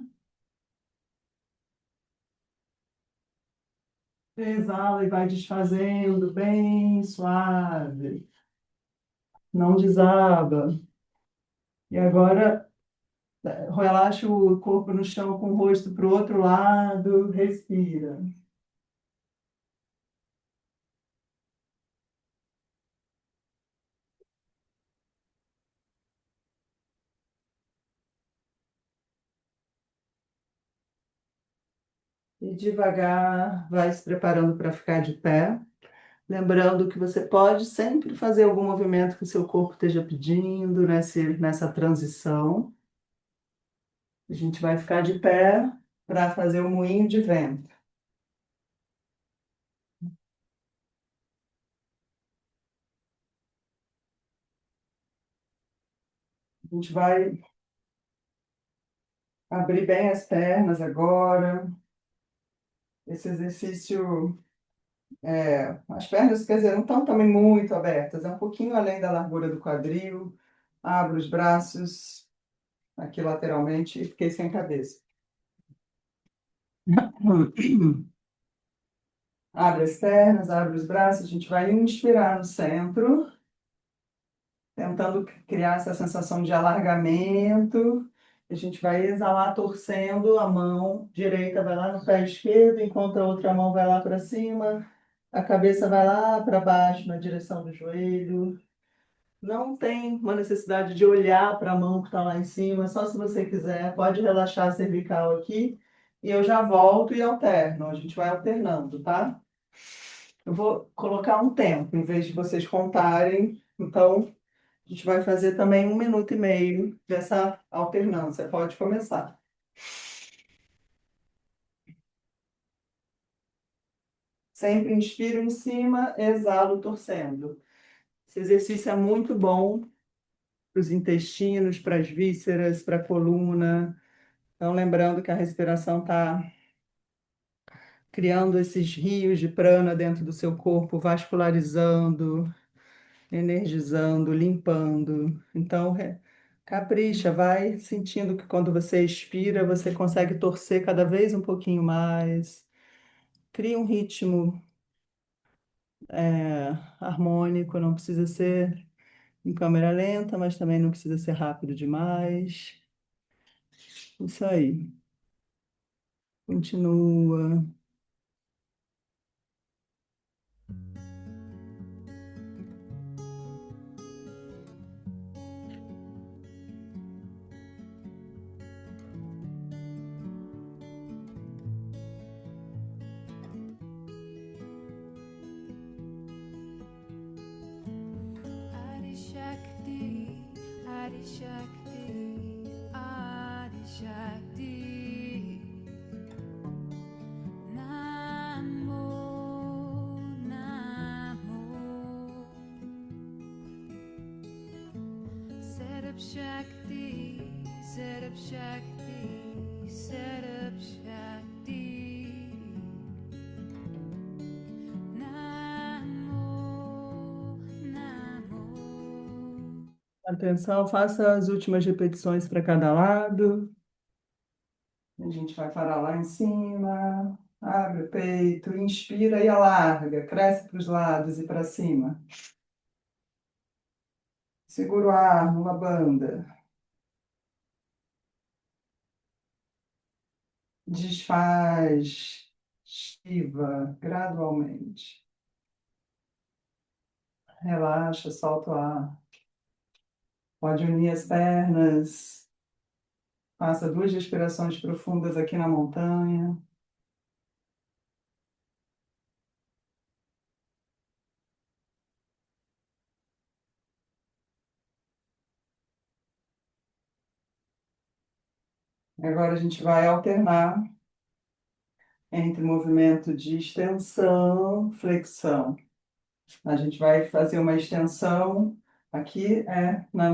Exala e vai desfazendo bem suave. Não desaba. E agora relaxa o corpo no chão com o rosto para o outro lado. Respira. E devagar vai se preparando para ficar de pé. Lembrando que você pode sempre fazer algum movimento que o seu corpo esteja pedindo nessa transição. A gente vai ficar de pé para fazer o moinho de vento. A gente vai abrir bem as pernas agora. Esse exercício, as pernas, quer dizer, não estão também muito abertas, é um pouquinho além da largura do quadril. Abro os braços aqui lateralmente e fiquei sem cabeça. Abre as pernas, abre os braços, a gente vai inspirar no centro, tentando criar essa sensação de alargamento. A gente vai exalar torcendo a mão direita, vai lá no pé esquerdo, enquanto a outra mão vai lá para cima, a cabeça vai lá para baixo, na direção do joelho. Não tem uma necessidade de olhar para a mão que está lá em cima, só se você quiser, pode relaxar a cervical aqui. E eu já volto e alterno. A gente vai alternando, tá? Eu vou colocar um tempo, em vez de vocês contarem. Então, a gente vai fazer também 1 minuto e meio dessa alternância. Pode começar. Sempre inspiro em cima, exalo torcendo. Esse exercício é muito bom para os intestinos, para as vísceras, para a coluna. Então, lembrando que a respiração está criando esses rios de prana dentro do seu corpo, vascularizando, energizando, limpando. Então, capricha, vai sentindo que quando você expira, você consegue torcer cada vez um pouquinho mais. Cria um ritmo harmônico, não precisa ser em câmera lenta, mas também não precisa ser rápido demais. Isso aí. Continua. Adi Shakti, Adi Shakti, Adi Shakti. Namo, Namo. Set up Shakti, set up Shakti, set up Shakti. Namo, Namo. Atenção, faça as últimas repetições para cada lado. A gente vai parar lá em cima. Abre o peito, inspira e alarga, cresce para os lados e para cima. Segura o ar numa banda. Desfaz, esquiva gradualmente. Relaxa, solta o ar. Pode unir as pernas. Faça 2 respirações profundas aqui na montanha. Agora a gente vai alternar entre movimento de extensão, flexão. A gente vai fazer uma extensão aqui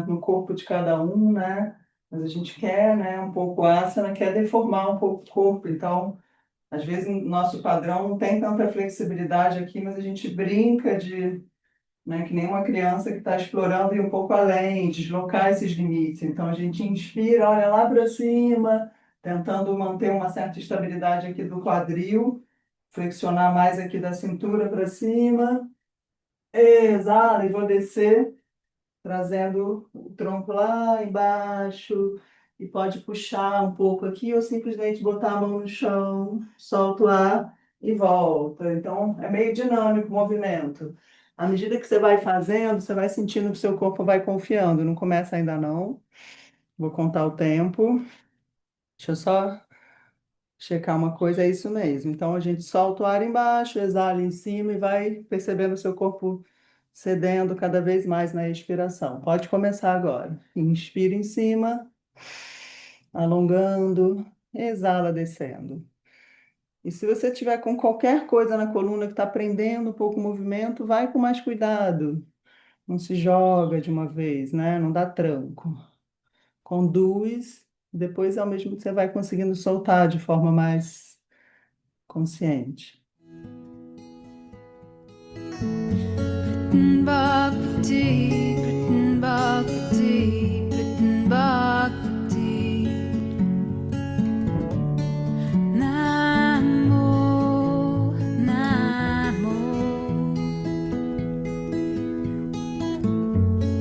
no corpo de cada um, né? Mas a gente quer, né, um pouco asana, quer deformar um pouco o corpo. Então, Às vezes, o nosso padrão não tem tanta flexibilidade aqui, mas a gente brinca de, né, que nem uma criança que está explorando ir um pouco além, deslocar esses limites. Então, a gente inspira, olha lá para cima, tentando manter uma certa estabilidade aqui do quadril, flexionar mais aqui da cintura para cima. Exala e vou descer, trazendo o tronco lá embaixo. E pode puxar um pouco aqui ou simplesmente botar a mão no chão, solta o ar e volta. Então, é meio dinâmico o movimento. À medida que você vai fazendo, você vai sentindo que o seu corpo vai confiando. Não começa ainda não. Vou contar o tempo. Deixa eu só checar uma coisa, é isso mesmo. Então, a gente solta o ar embaixo, exala em cima e vai percebendo o seu corpo cedendo cada vez mais na expiração. Pode começar agora. Inspira em cima, alongando, exala descendo. E se você tiver com qualquer coisa na coluna que está prendendo um pouco o movimento, vai com mais cuidado. Não se joga de uma vez, né? Não dá tranco. Conduz, depois, ao mesmo tempo, você vai conseguindo soltar de forma mais consciente. Britain Bhakti, Britain Bhakti, Britain Bhakti. Namo, Namo.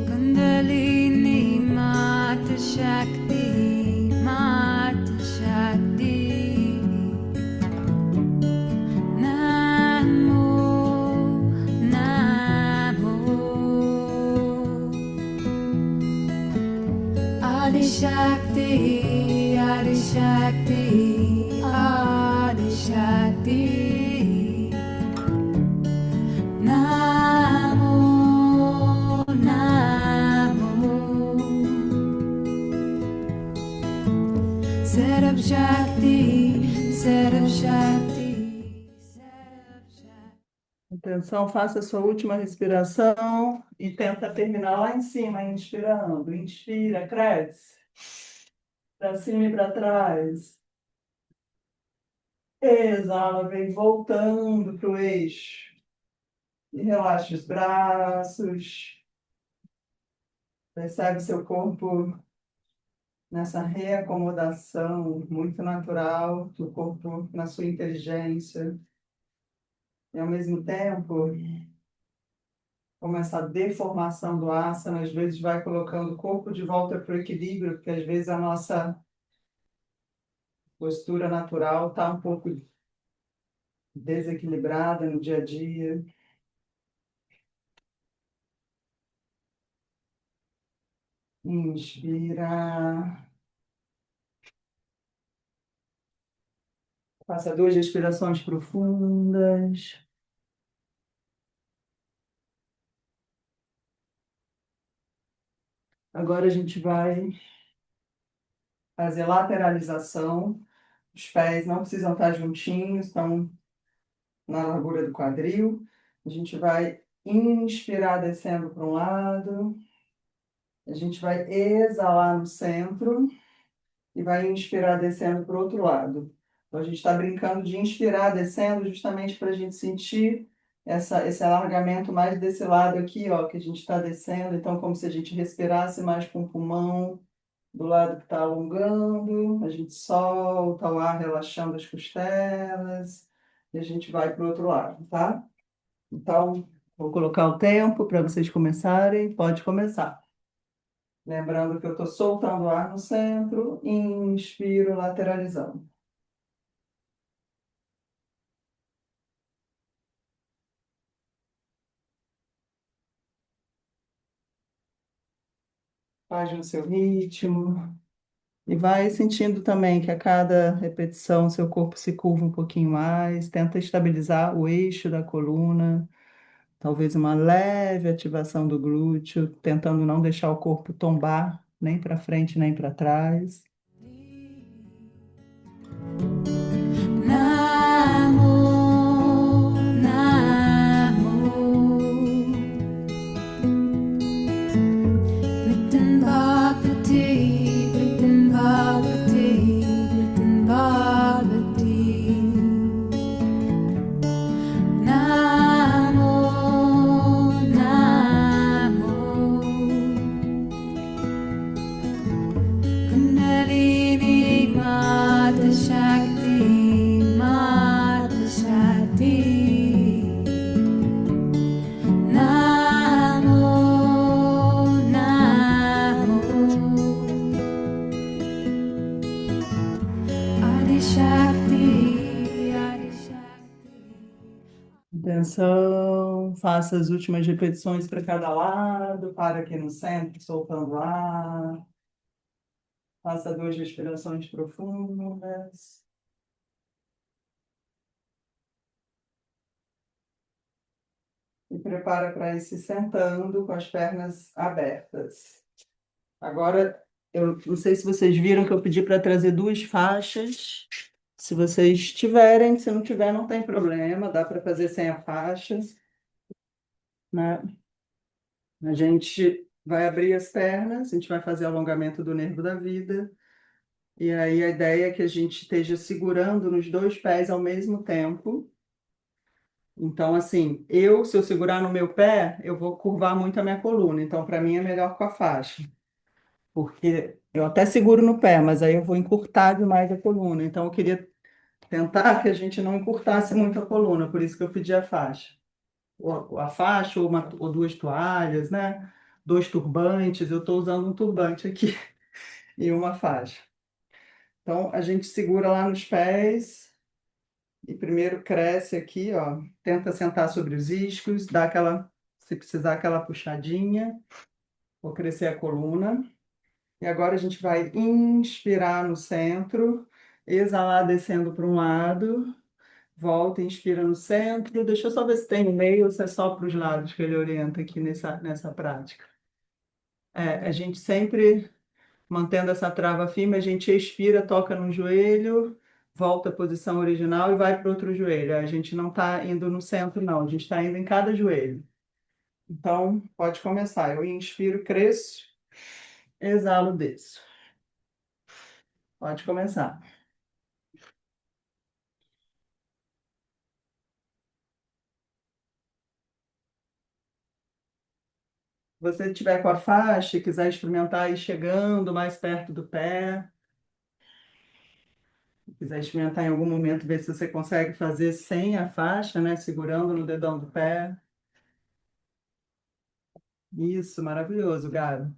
Kundalini Mata Shakti, Mata Shakti. Namo, Namo. Adi Shakti, Adi Shakti, Adi Shakti. Namo, Namo. Set up Shakti, set up Shakti, set up Shakti. Atenção, faça a sua última respiração e tenta terminar lá em cima, inspirando. Inspira, cresce. Para cima e para trás. Exala, vem voltando para o eixo. E relaxa os braços. Percebe seu corpo nessa reacomodação muito natural do corpo na sua inteligência. E ao mesmo tempo, como essa deformação do asana, às vezes vai colocando o corpo de volta para o equilíbrio, porque às vezes a nossa postura natural está um pouco desequilibrada no dia a dia. Inspira. Faça 2 respirações profundas. Agora a gente vai fazer lateralização. Os pés não precisam estar juntinhos, estão na largura do quadril. A gente vai inspirar descendo para um lado. A gente vai exalar no centro e vai inspirar descendo para o outro lado. Então a gente está brincando de inspirar descendo justamente para a gente sentir esse alargamento mais desse lado aqui, ó, que a gente está descendo. Então, como se a gente respirasse mais com o pulmão do lado que está alongando. A gente solta o ar relaxando as costelas e a gente vai para o outro lado, tá? Então, vou colocar o tempo para vocês começarem. Pode começar. Lembrando que eu estou soltando o ar no centro, inspiro, lateralizando. Faz no seu ritmo. E vai sentindo também que a cada repetição seu corpo se curva um pouquinho mais, tenta estabilizar o eixo da coluna, talvez uma leve ativação do glúteo, tentando não deixar o corpo tombar nem para frente nem para trás. Namo, Namo. Britain Bhakti, Britain Bhakti, Britain Bhakti. mão, faça as últimas repetições para cada lado, para aqui no centro, soltando o ar. Faça duas respirações profundas. E prepara para ir se sentando com as pernas abertas. Agora, eu não sei se vocês viram que eu pedi para trazer duas faixas. Se vocês tiverem, se não tiver, não tem problema, dá para fazer sem a faixa, né? A gente vai abrir as pernas, a gente vai fazer alongamento do nervo da vida. E aí a ideia é que a gente esteja segurando nos dois pés ao mesmo tempo. Então, assim, se eu segurar no meu pé, eu vou curvar muito a minha coluna. Então, para mim é melhor com a faixa, porque eu até seguro no pé, mas aí eu vou encurtar demais a coluna. Então, eu queria tentar que a gente não encurtasse muito a coluna, por isso que eu pedi a faixa. Ou a faixa, ou duas toalhas, né? Dois turbantes. Eu estou usando um turbante aqui e uma faixa. Então, a gente segura lá nos pés e primeiro cresce aqui, ó. Tenta sentar sobre os iscos, dá aquela, se precisar, aquela puxadinha. Vou crescer a coluna. E agora a gente vai inspirar no centro, exalar descendo para um lado, volta, inspira no centro. Deixa eu só ver se tem no meio ou se é só para os lados que ele orienta aqui nessa prática. A gente sempre mantendo essa trava firme, a gente expira, toca no joelho, volta à posição original e vai para o outro joelho. A gente não está indo no centro, não, a gente está indo em cada joelho. Então, pode começar. Eu inspiro, cresço, exalo, desço. Pode começar. Se você tiver com a faixa e quiser experimentar ir chegando mais perto do pé, quiser experimentar em algum momento, ver se você consegue fazer sem a faixa, né? Segurando no dedão do pé. Isso, maravilhoso, Gabi.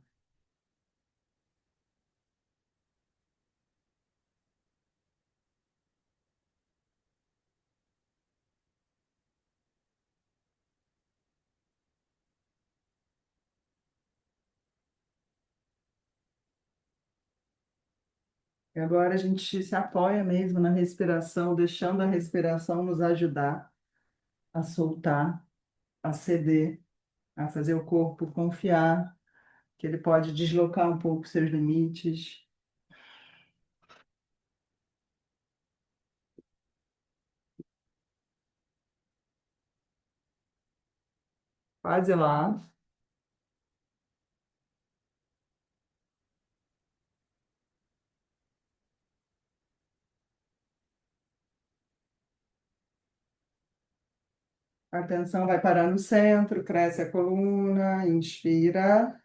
E agora a gente se apoia mesmo na respiração, deixando a respiração nos ajudar a soltar, a ceder, a fazer o corpo confiar que ele pode deslocar um pouco seus limites. Quase lá. A atenção vai parar no centro, cresce a coluna, inspira.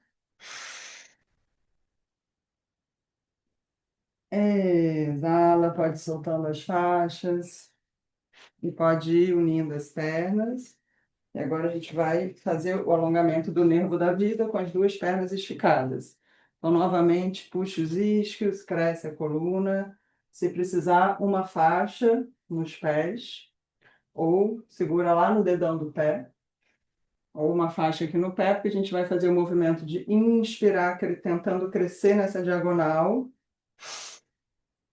Exala, pode ir soltando as faixas e pode ir unindo as pernas. E agora a gente vai fazer o alongamento do nervo da vida com as duas pernas esticadas. Então, novamente, puxa os isquios, cresce a coluna. Se precisar, uma faixa nos pés, ou segura lá no dedão do pé, ou uma faixa aqui no pé, porque a gente vai fazer o movimento de inspirar, tentando crescer nessa diagonal.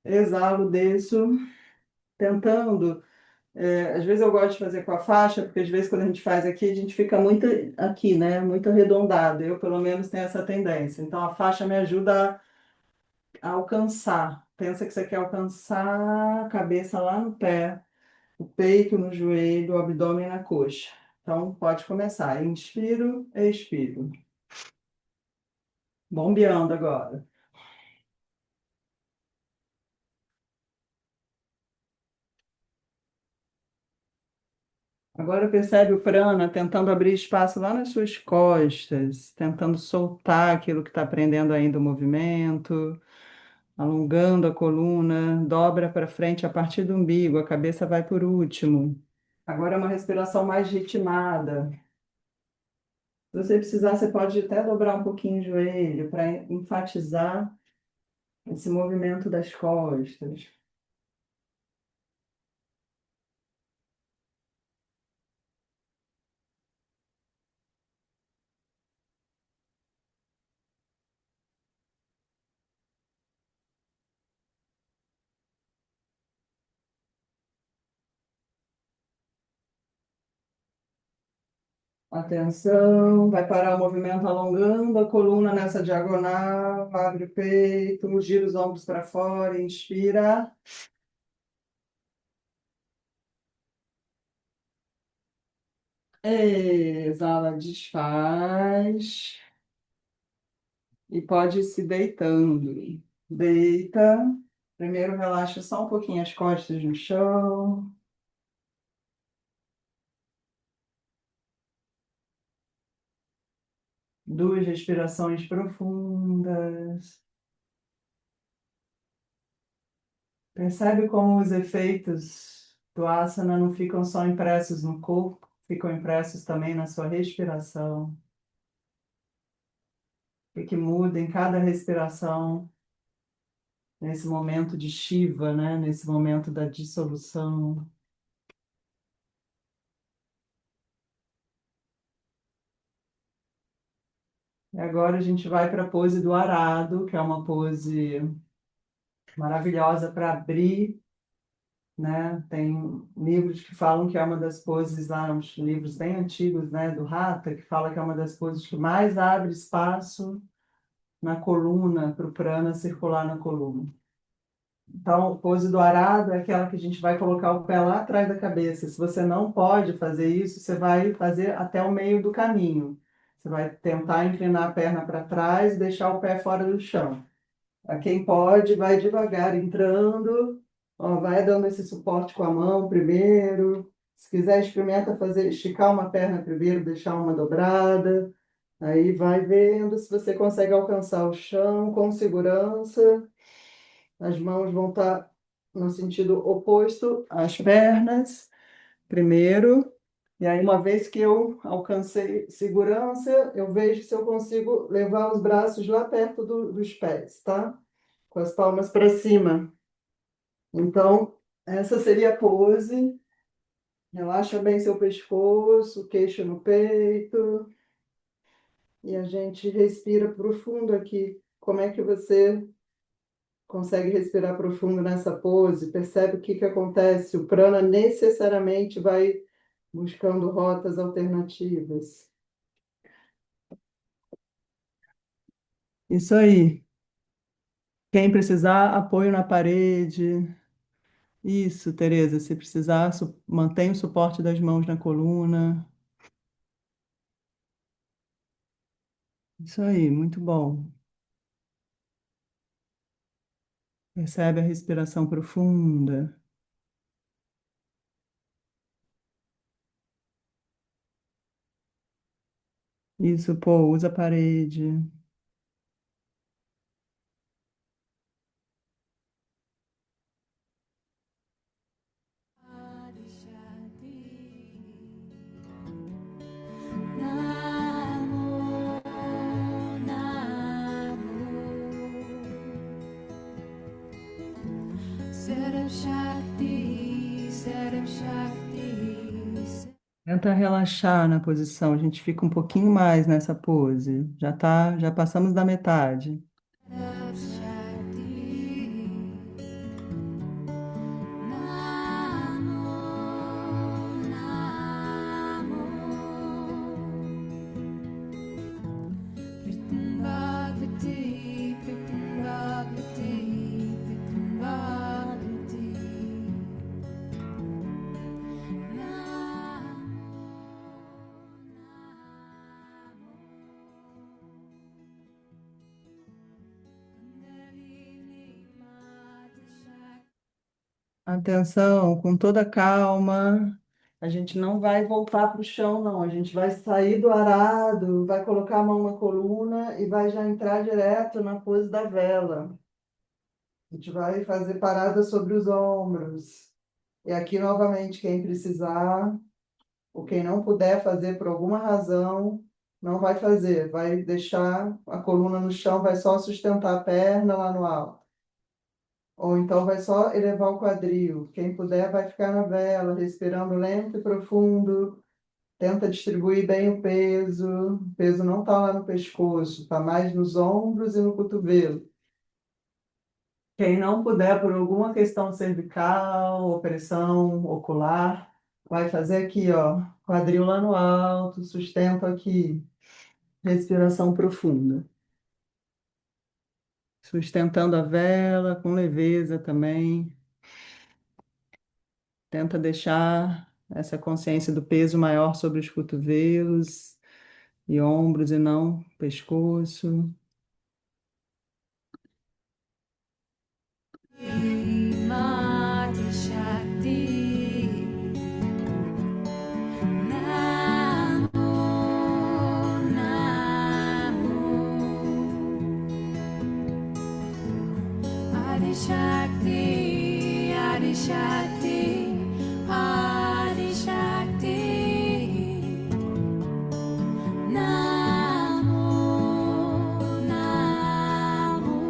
Exalo, desço, tentando. Às vezes eu gosto de fazer com a faixa, porque às vezes quando a gente faz aqui, a gente fica muito aqui, né? Muito arredondado. Eu, pelo menos, tenho essa tendência. Então, a faixa me ajuda a alcançar. Pensa que você quer alcançar a cabeça lá no pé, o peito no joelho, o abdômen na coxa. Então, pode começar. Inspiro, expiro. Bombeando agora. Agora percebe o prana tentando abrir espaço lá nas suas costas, tentando soltar aquilo que está prendendo ainda o movimento, alongando a coluna, dobra para frente a partir do umbigo, a cabeça vai por último. Agora é uma respiração mais ritmada. Se você precisar, você pode até dobrar um pouquinho o joelho para enfatizar esse movimento das costas. Atenção, vai parar o movimento alongando a coluna nessa diagonal, abre o peito, gira os ombros para fora, inspira. Exala, desfaz. E pode ir se deitando. Deita. Primeiro relaxa só um pouquinho as costas no chão. Duas respirações profundas. Percebe como os efeitos do asana não ficam só impressos no corpo, ficam impressos também na sua respiração. O que muda em cada respiração, nesse momento de Shiva, né? Nesse momento da dissolução. E agora a gente vai para a pose do arado, que é uma pose maravilhosa para abrir, né? Tem livros que falam que é uma das poses lá, uns livros bem antigos, né, do Hatha, que fala que é uma das poses que mais abre espaço na coluna, para o prana circular na coluna. Então, a pose do arado é aquela que a gente vai colocar o pé lá atrás da cabeça. Se você não pode fazer isso, você vai fazer até o meio do caminho. Você vai tentar inclinar a perna para trás e deixar o pé fora do chão. A quem pode, vai devagar entrando, ó, vai dando esse suporte com a mão primeiro. Se quiser, experimenta fazer, esticar uma perna primeiro, deixar uma dobrada. Aí vai vendo se você consegue alcançar o chão com segurança. As mãos vão estar no sentido oposto às pernas, primeiro. E aí, uma vez que eu alcancei segurança, eu vejo se eu consigo levar os braços lá perto dos pés, tá? Com as palmas para cima. Então, essa seria a pose. Relaxa bem seu pescoço, queixo no peito. E a gente respira profundo aqui. Como é que você consegue respirar profundo nessa pose? Percebe o que que acontece? O prana necessariamente vai buscando rotas alternativas. Isso aí. Quem precisar, apoio na parede. Isso, Tereza. Se precisar, mantém o suporte das mãos na coluna. Isso aí, muito bom. Percebe a respiração profunda. Isso, pô, usa a parede. Namo, Namo, Saram Shakti, Saram Shakti, Tenta relaxar na posição. A gente fica um pouquinho mais nessa pose. Já tá, já passamos da metade. Saram Shakti, Namo, Namo, Pritam Bhagavati, Pritam Bhagavati, Pritam Bhagavati, Namo, Kundalini Mata Shakti. Atenção, com toda calma. A gente não vai voltar para o chão, não. A gente vai sair do arado, vai colocar a mão na coluna e vai já entrar direto na pose da vela. A gente vai fazer parada sobre os ombros. E aqui, novamente, quem precisar, ou quem não puder fazer por alguma razão, não vai fazer. Vai deixar a coluna no chão, vai só sustentar a perna lá no alto. Ou então vai só elevar o quadril. Quem puder vai ficar na vela, respirando lento e profundo. Tenta distribuir bem o peso. O peso não está lá no pescoço, está mais nos ombros e no cotovelo. Quem não puder, por alguma questão cervical, opressão ocular, Vai fazer aqui, ó, quadril lá no alto, sustento aqui, respiração profunda. Sustentando a vela com leveza também. Tenta deixar essa consciência do peso maior sobre os cotovelos e ombros e não pescoço. Mati Shakti Namo Namo Adi Shakti Adi Shakti Adi Shakti Namo Namo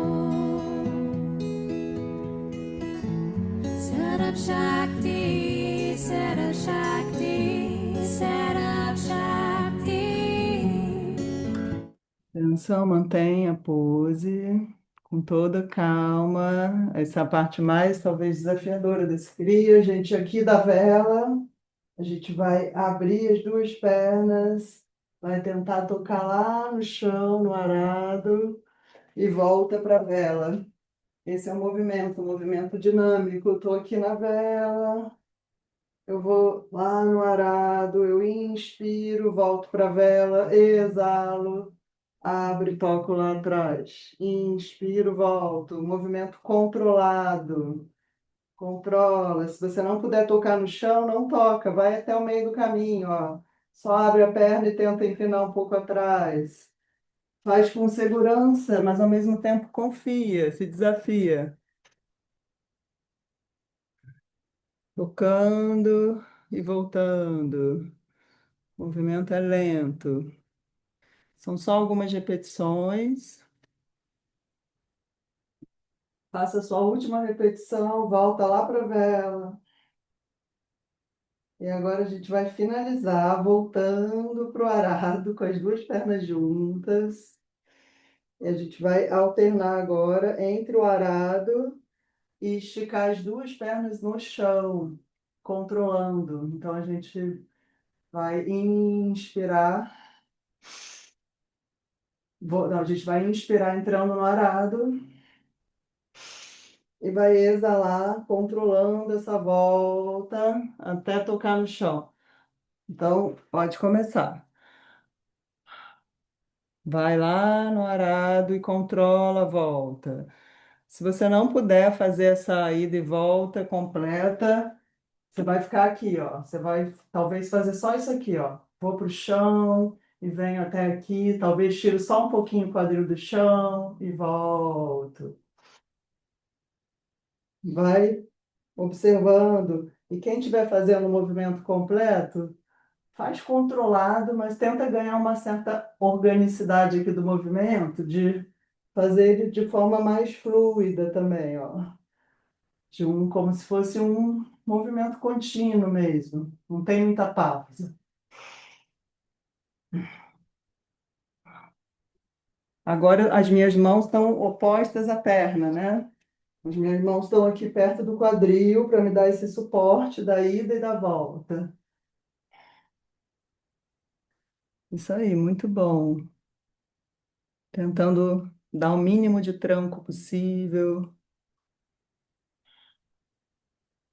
Sarab Shakti, Sarab Shakti, Sarab Shakti. Atenção, mantenha a pose com toda calma. Essa é a parte mais, talvez, desafiadora desse cria. A gente aqui da vela, a gente vai abrir as duas pernas, vai tentar tocar lá no chão, no arado, e volta para a vela. Esse é o movimento, um movimento dinâmico. Eu estou aqui na vela, eu vou lá no arado, eu inspiro, volto para a vela, exalo. Abre, toco lá atrás. Inspiro, volto. Movimento controlado. Controla. Se você não puder tocar no chão, não toca. Vai até o meio do caminho, ó. Só abre a perna e tenta inclinar um pouco atrás. Faz com segurança, mas ao mesmo tempo confia, se desafia. Tocando e voltando. O movimento é lento. São só algumas repetições. Faça a sua última repetição, volta lá para a vela. E agora a gente vai finalizar voltando para o arado com as duas pernas juntas. E a gente vai alternar agora entre o arado e esticar as duas pernas no chão, controlando. Então a gente vai inspirar. Não, a gente vai inspirar entrando no arado e vai exalar, controlando essa volta até tocar no chão. Então, pode começar. Vai lá no arado e controla a volta. Se você não puder fazer essa ida e volta completa, você vai ficar aqui, ó. Você vai talvez fazer só isso aqui, ó. Vou para o chão e venho até aqui. Talvez tiro só um pouquinho o quadril do chão e volto. Vai observando. E quem estiver fazendo o movimento completo, faz controlado, mas tenta ganhar uma certa organicidade aqui do movimento, de fazer ele de forma mais fluida também, ó. Como se fosse um movimento contínuo mesmo. Não tem muita pausa. Agora as minhas mãos estão opostas à perna, né? As minhas mãos estão aqui perto do quadril para me dar esse suporte da ida e da volta. Isso aí, muito bom. Tentando dar o mínimo de tranco possível.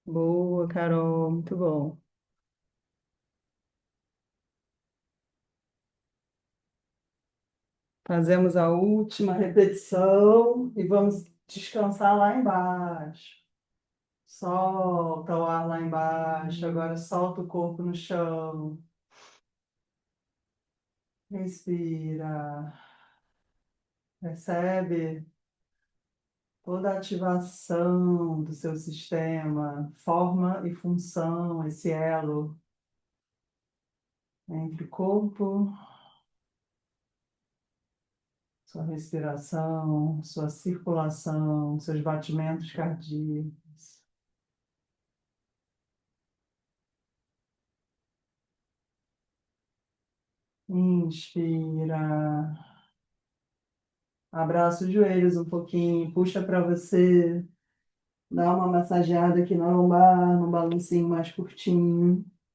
Boa, Carol, muito bom. Fazemos a última repetição e vamos descansar lá embaixo. Solta o ar lá embaixo, agora solta o corpo no chão. Respira. Percebe toda a ativação do seu sistema, forma e função, esse elo entre corpo, sua respiração, sua circulação, seus batimentos cardíacos. Inspira. Abraça os joelhos um pouquinho, puxa para você, dá uma massageada aqui na lombar, num balancinho mais curtinho.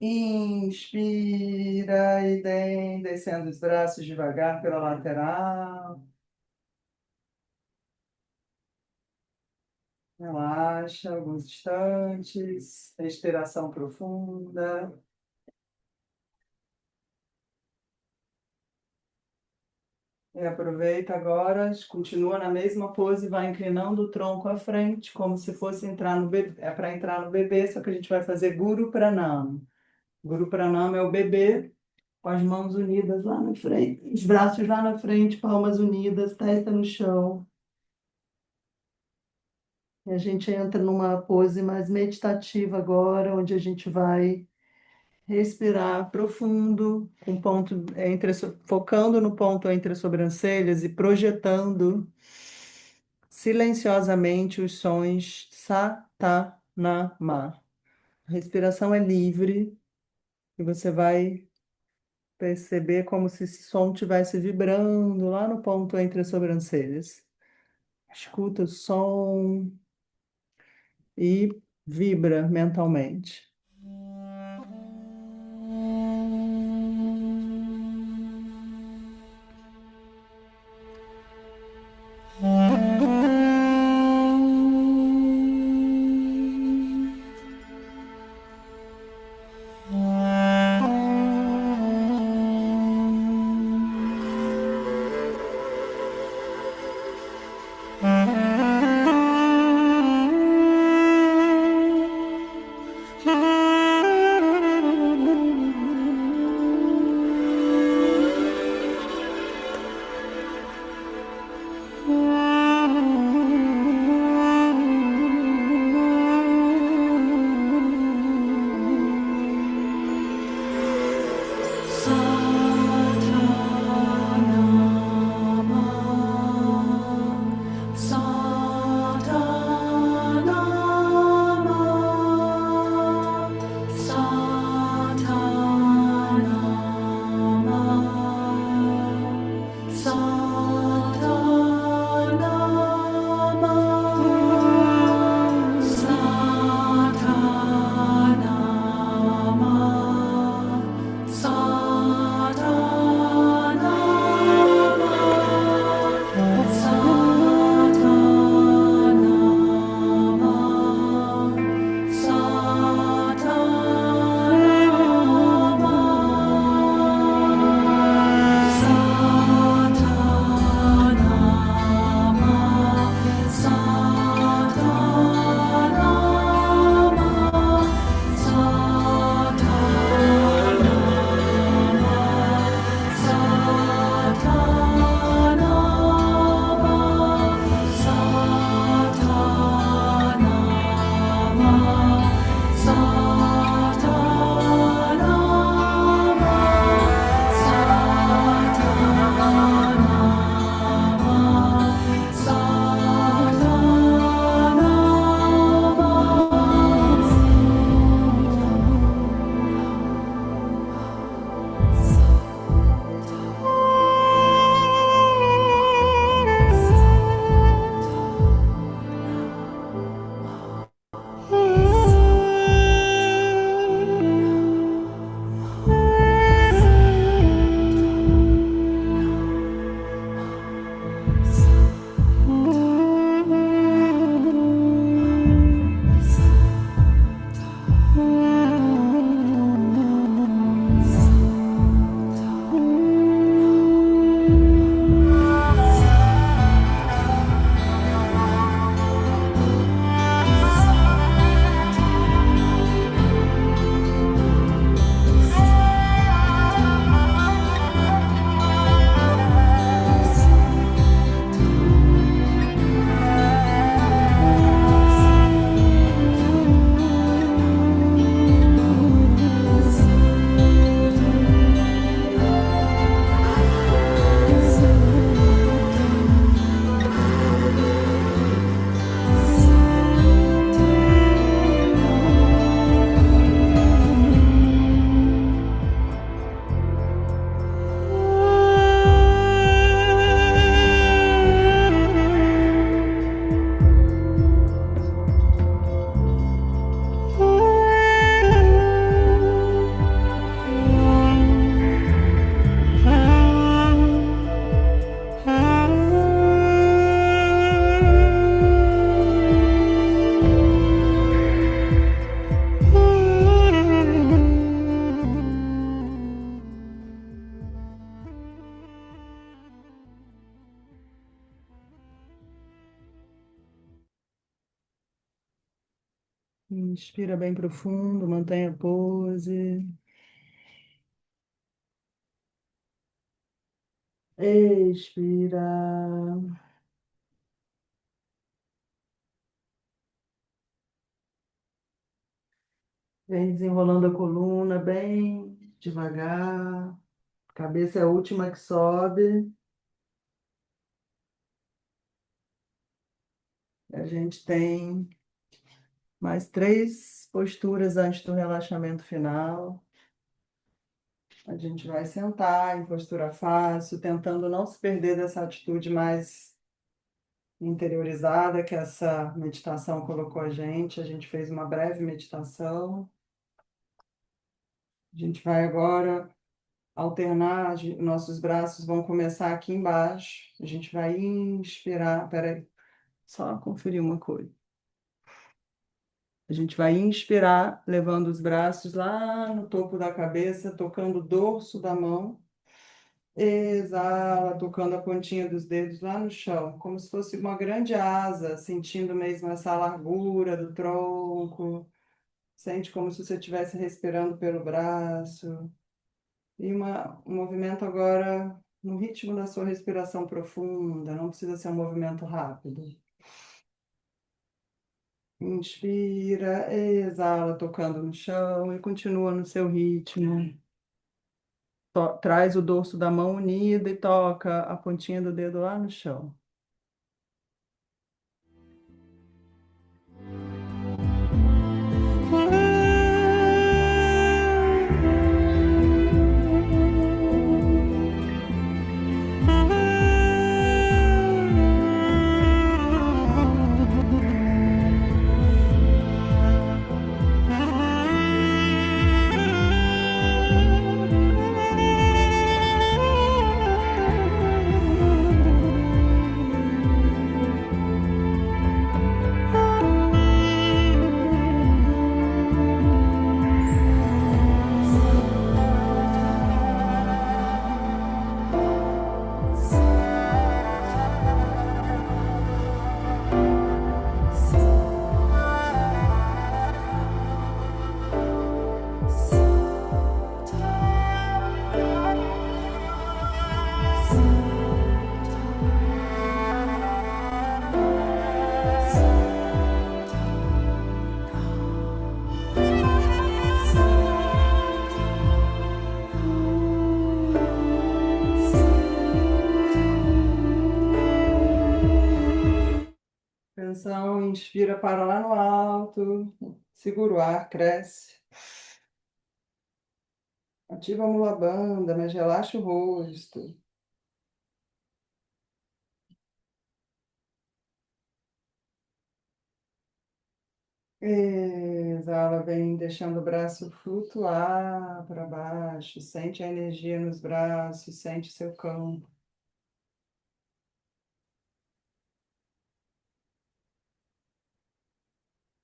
Inspira e vem descendo os braços devagar pela lateral. Relaxa alguns instantes. Respiração profunda. E aproveita agora, continua na mesma pose, vai inclinando o tronco à frente, como se fosse entrar no bebê. É para entrar no bebê, só que a gente vai fazer Guru Pranam. Guru Pranam é o bebê com as mãos unidas lá na frente, os braços lá na frente, palmas unidas, testa no chão. E a gente entra numa pose mais meditativa agora, onde a gente vai respirar profundo, com ponto focando no ponto entre as sobrancelhas e projetando silenciosamente os sons sa, ta, na, ma. A respiração é livre e você vai perceber como se esse som estivesse vibrando lá no ponto entre as sobrancelhas. Escuta o som e vibra mentalmente. Inspira bem profundo, mantenha a pose. Expira. Vem desenrolando a coluna bem devagar. Cabeça é a última que sobe. A gente tem mais 3 posturas antes do relaxamento final. A gente vai sentar em postura fácil, tentando não se perder dessa atitude mais interiorizada que essa meditação colocou a gente. A gente fez uma breve meditação. A gente vai agora alternar, nossos braços vão começar aqui embaixo. A gente vai inspirar. Peraí, só conferir uma coisa. A gente vai inspirar, levando os braços lá no topo da cabeça, tocando o dorso da mão. Exala, tocando a pontinha dos dedos lá no chão, como se fosse uma grande asa, sentindo mesmo essa largura do tronco. Sente como se você estivesse respirando pelo braço. E um movimento agora no ritmo da sua respiração profunda, não precisa ser um movimento rápido. Inspira, exala, tocando no chão e continua no seu ritmo. Traz o dorso da mão unida e toca a pontinha do dedo lá no chão. Atenção, inspira para lá no alto, segura o ar, cresce. Ativa a mula banda, mas relaxa o rosto. Exala, vem deixando o braço flutuar para baixo. Sente a energia nos braços, sente seu campo.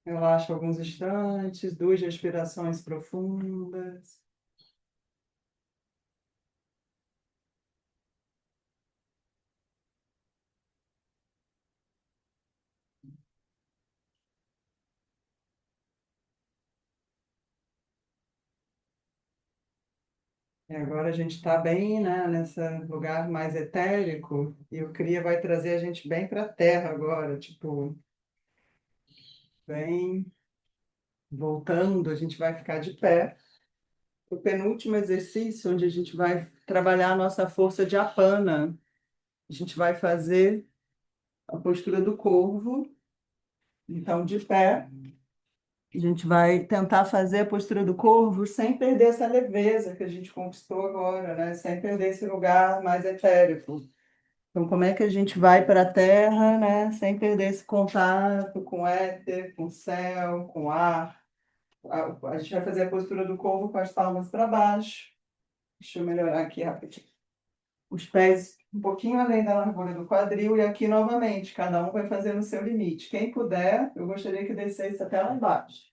Relaxa alguns instantes, 2 respirações profundas. E agora a gente está bem, né, nesse lugar mais etérico, e o Cria vai trazer a gente bem para a Terra agora, tipo, bem voltando, a gente vai ficar de pé. O penúltimo exercício, onde a gente vai trabalhar a nossa força de Apana. A gente vai fazer a postura do corvo, então de pé. A gente vai tentar fazer a postura do corvo sem perder essa leveza que a gente conquistou agora, né? Sem perder esse lugar mais etérico. Então, como é que a gente vai para a Terra, né? Sem perder esse contato com o éter, com o céu, com o ar. A gente vai fazer a postura do corvo com as palmas para baixo. Deixa eu melhorar aqui rapidinho. Os pés um pouquinho além da largura do quadril e aqui novamente, cada um vai fazer no seu limite. Quem puder, eu gostaria que descesse até lá embaixo.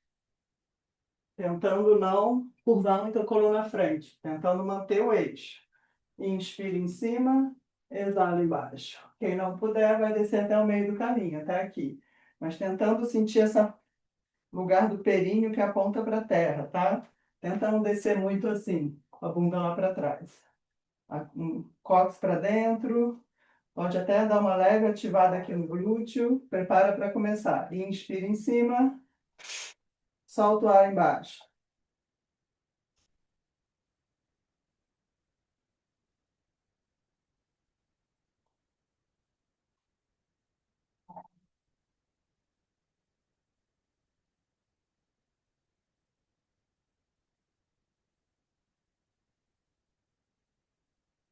Tentando não curvar muito a coluna à frente, tentando manter o eixo. Inspira em cima, exala embaixo. Quem não puder, vai descer até o meio do caminho, até aqui. Mas tentando sentir lugar do períneo que aponta para a terra, tá? Tenta não descer muito assim, com a bunda lá para trás. Cóccix para dentro. Pode até dar uma leve ativada aqui no glúteo. Prepara para começar. Inspira em cima, solta o ar embaixo.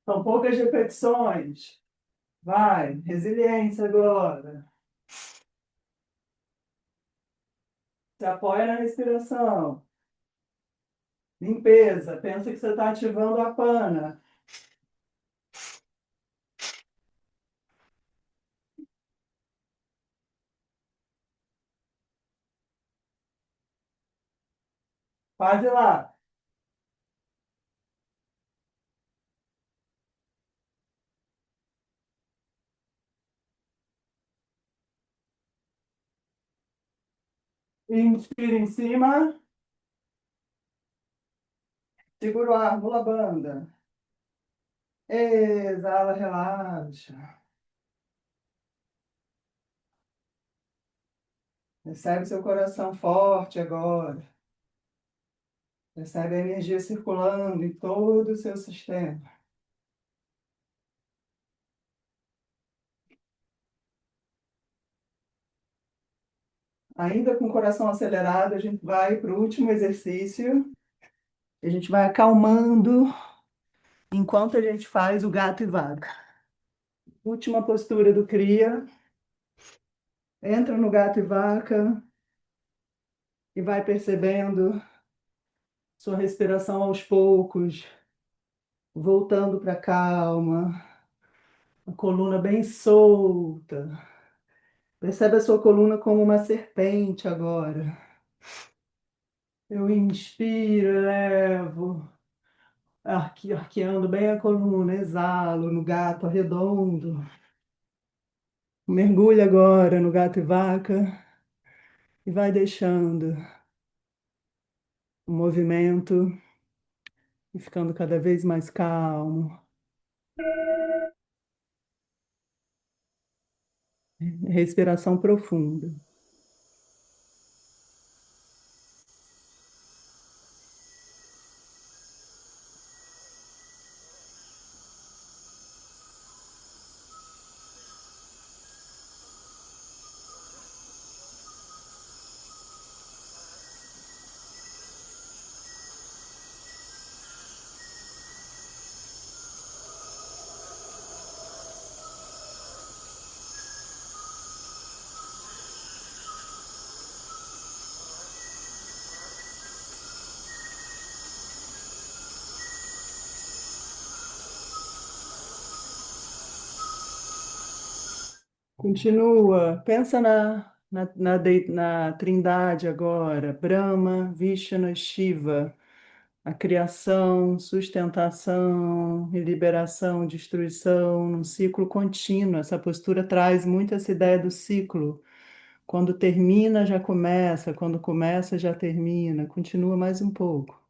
São poucas repetições. Vai, resiliência agora. Se apoia na respiração. Limpeza. Pensa que você está ativando a pana. Quase lá. Inspira em cima. Segura o ar, rola a banda. Exala, relaxa. Recebe seu coração forte agora. Recebe a energia circulando em todo o seu sistema. Ainda com o coração acelerado, a gente vai para o último exercício. A gente vai acalmando enquanto a gente faz o gato e vaca. Última postura do cria. Entra no gato e vaca e vai percebendo sua respiração aos poucos, voltando para calma, a coluna bem solta. Percebe a sua coluna como uma serpente agora. Eu inspiro, levo, arqueando bem a coluna, exalo no gato arredondo. Mergulha agora no gato e vaca e vai deixando o movimento e ficando cada vez mais calmo. Respiração profunda. Continua, pensa na trindade agora, Brahma, Vishnu e Shiva, a criação, sustentação e liberação, destruição, num ciclo contínuo. Essa postura traz muito essa ideia do ciclo. Quando termina, já começa, quando começa, já termina. Continua mais um pouco.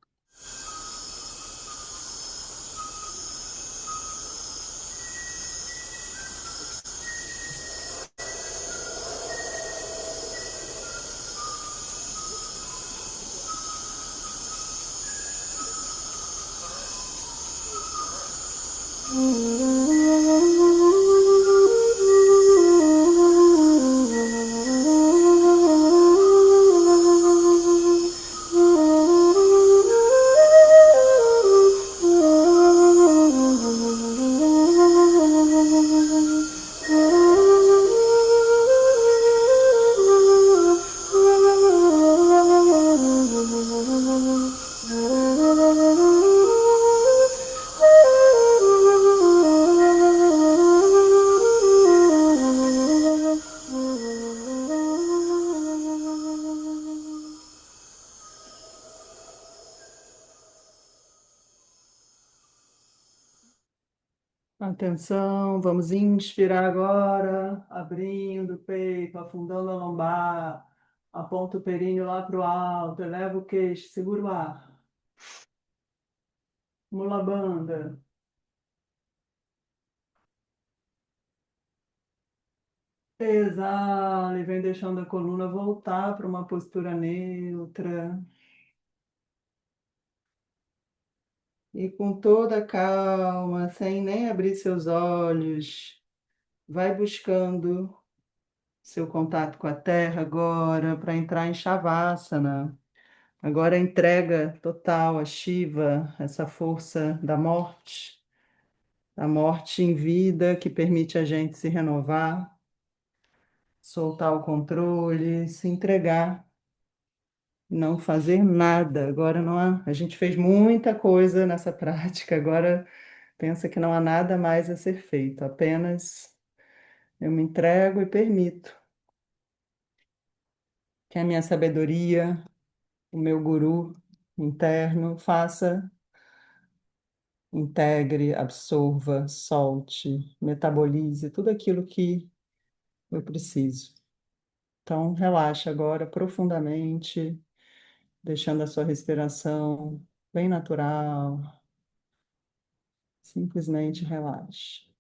Atenção, vamos inspirar agora, abrindo o peito, afundando a lombar, Aponta o períneo lá para o alto, eleva o queixo, segura o ar. Mulabanda. Exala e vem deixando a coluna voltar para uma postura neutra. E com toda a calma, sem nem abrir seus olhos, vai buscando seu contato com a terra agora para entrar em Shavasana. Agora entrega total a Shiva, essa força da morte, a morte em vida que permite a gente se renovar, soltar o controle, se entregar, não fazer nada. Agora não há, a gente fez muita coisa nessa prática, agora pensa que não há nada mais a ser feito, apenas eu me entrego e permito que a minha sabedoria, o meu guru interno faça, integre, absorva, solte, metabolize tudo aquilo que eu preciso. Então, relaxa agora profundamente, deixando a sua respiração bem natural. Simplesmente relaxe.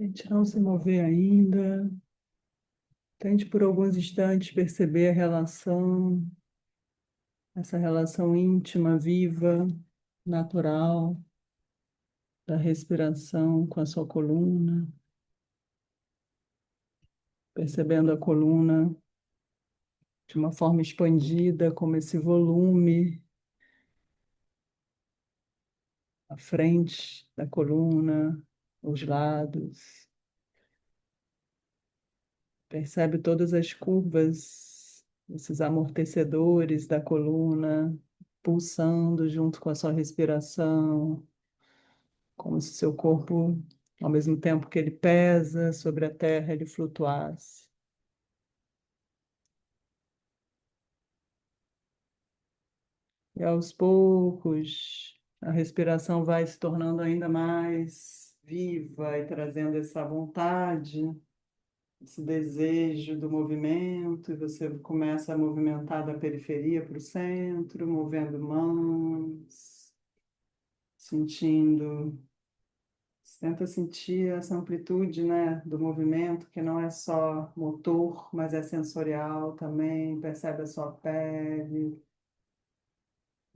Tente não se mover ainda. Tente por alguns instantes perceber a relação, essa relação íntima, viva, natural da respiração com a sua coluna, percebendo a coluna de uma forma expandida, como esse volume à frente da coluna, os lados. Percebe todas as curvas, esses amortecedores da coluna pulsando junto com a sua respiração, como se seu corpo, ao mesmo tempo que ele pesa sobre a terra, ele flutuasse. E aos poucos, a respiração vai se tornando ainda mais viva e trazendo essa vontade, esse desejo do movimento, e você começa a movimentar da periferia para o centro, movendo mãos, sentindo, tenta sentir essa amplitude, né, do movimento, que não é só motor, mas é sensorial também, percebe a sua pele,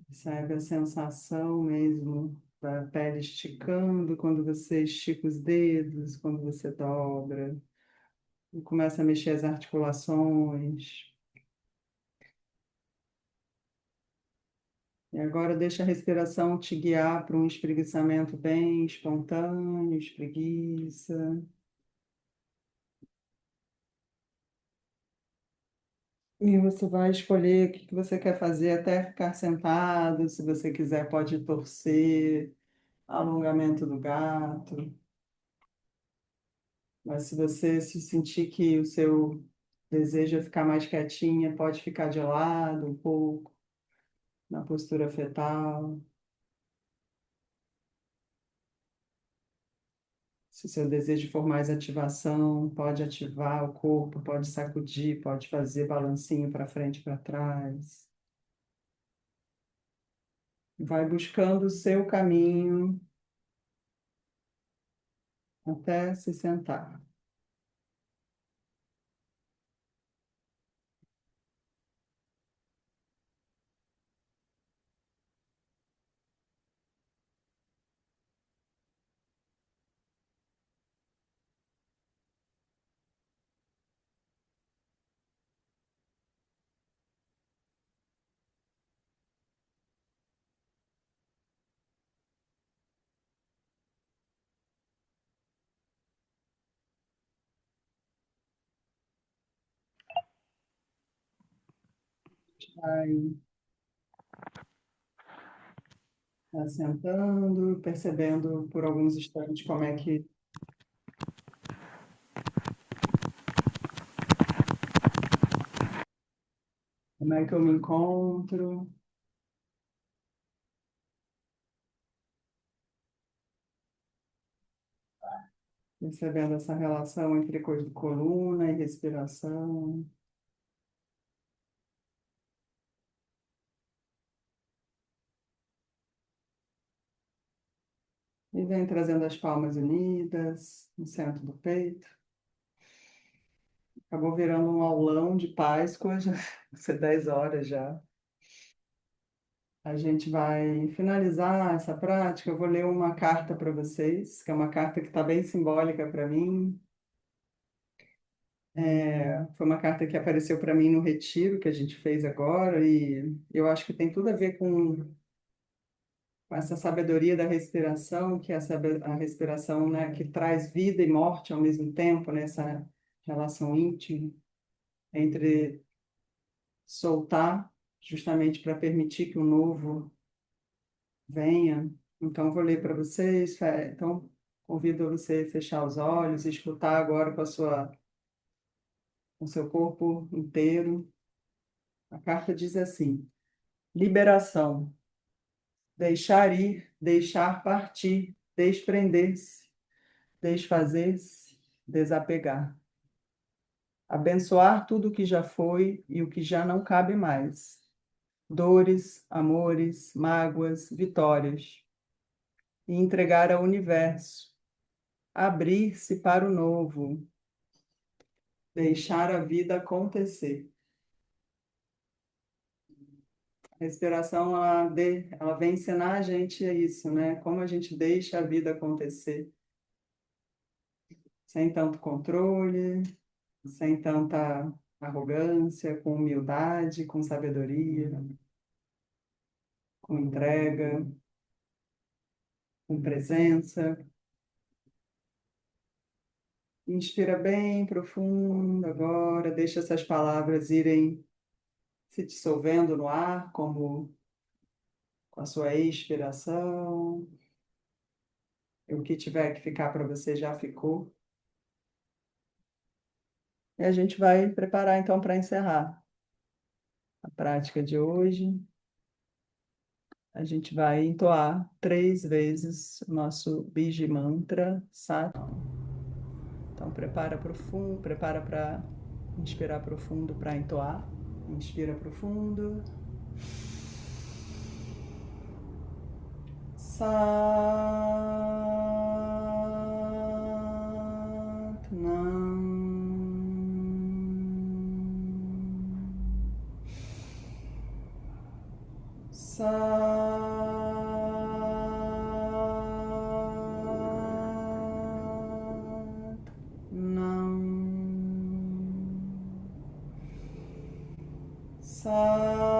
percebe a sensação mesmo da pele esticando quando você estica os dedos, quando você dobra, e começa a mexer as articulações. E agora deixa a respiração te guiar para um espreguiçamento bem espontâneo, espreguiça. E você vai escolher o que que você quer fazer até ficar sentado. Se você quiser, pode torcer, alongamento do gato. Mas se você se sentir que o seu desejo é ficar mais quietinha, pode ficar de lado um pouco, na postura fetal. Se o seu desejo for mais ativação, pode ativar o corpo, pode sacudir, pode fazer balancinho para frente e para trás. Vai buscando o seu caminho até se sentar. Vai assentando, percebendo por alguns instantes como é que eu me encontro, percebendo essa relação entre coluna e respiração. E vem trazendo as palmas unidas no centro do peito. Acabou virando um aulão de Páscoa, já vai ser 10 horas já. A gente vai finalizar essa prática. Eu vou ler uma carta para vocês, que é uma carta que está bem simbólica para mim. Foi uma carta que apareceu para mim no retiro que a gente fez agora, e eu acho que tem tudo a ver com essa sabedoria da respiração, que é a respiração, né, que traz vida e morte ao mesmo tempo, nessa relação íntima entre soltar, justamente para permitir que o novo venha. Então, vou ler para vocês. Então, convido você a fechar os olhos e escutar agora com o seu corpo inteiro. A carta diz assim: liberação, deixar ir, deixar partir, desprender-se, desfazer-se, desapegar. Abençoar tudo o que já foi e o que já não cabe mais. Dores, amores, mágoas, vitórias. E entregar ao universo abrir-se para o novo, deixar a vida acontecer. A respiração, ela vem ensinar a gente isso, né? Como a gente deixa a vida acontecer, sem tanto controle, sem tanta arrogância, com humildade, com sabedoria, com entrega, com presença. Inspira bem profundo agora, deixa essas palavras irem se dissolvendo no ar, como com a sua expiração. E o que tiver que ficar para você já ficou. E a gente vai preparar então para encerrar a prática de hoje. A gente vai entoar 3 vezes o nosso Biji Mantra Sat. Então prepara profundo, prepara para inspirar profundo para entoar. Inspira profundo. Sat Nam. Sat Nam. Sat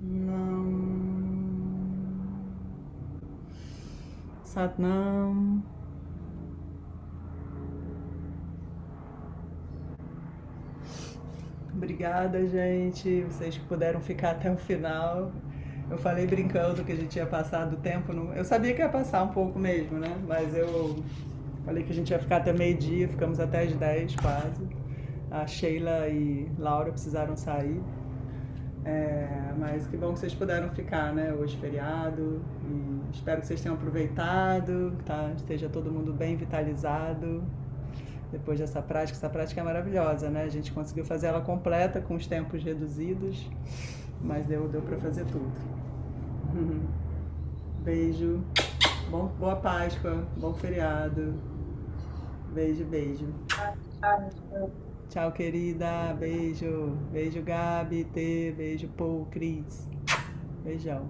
Nam. Sat Nam. Obrigada, gente. Vocês que puderam ficar até o final. Eu falei brincando que a gente ia passar do tempo. Eu sabia que ia passar um pouco mesmo, né? Mas eu falei que a gente ia ficar até meio-dia, ficamos até as 10 quase. A Sheila e Laura precisaram sair. Mas que bom que vocês puderam ficar, né? Hoje feriado. E espero que vocês tenham aproveitado, tá? Esteja todo mundo bem vitalizado depois dessa prática. Essa prática é maravilhosa, né? A gente conseguiu fazer ela completa com os tempos reduzidos, mas deu para fazer tudo. Beijo. Boa Páscoa, bom feriado. Beijo, beijo. Tchau, querida. Beijo. Beijo, Gabi, T. Beijo, Paul, Cris. Beijão.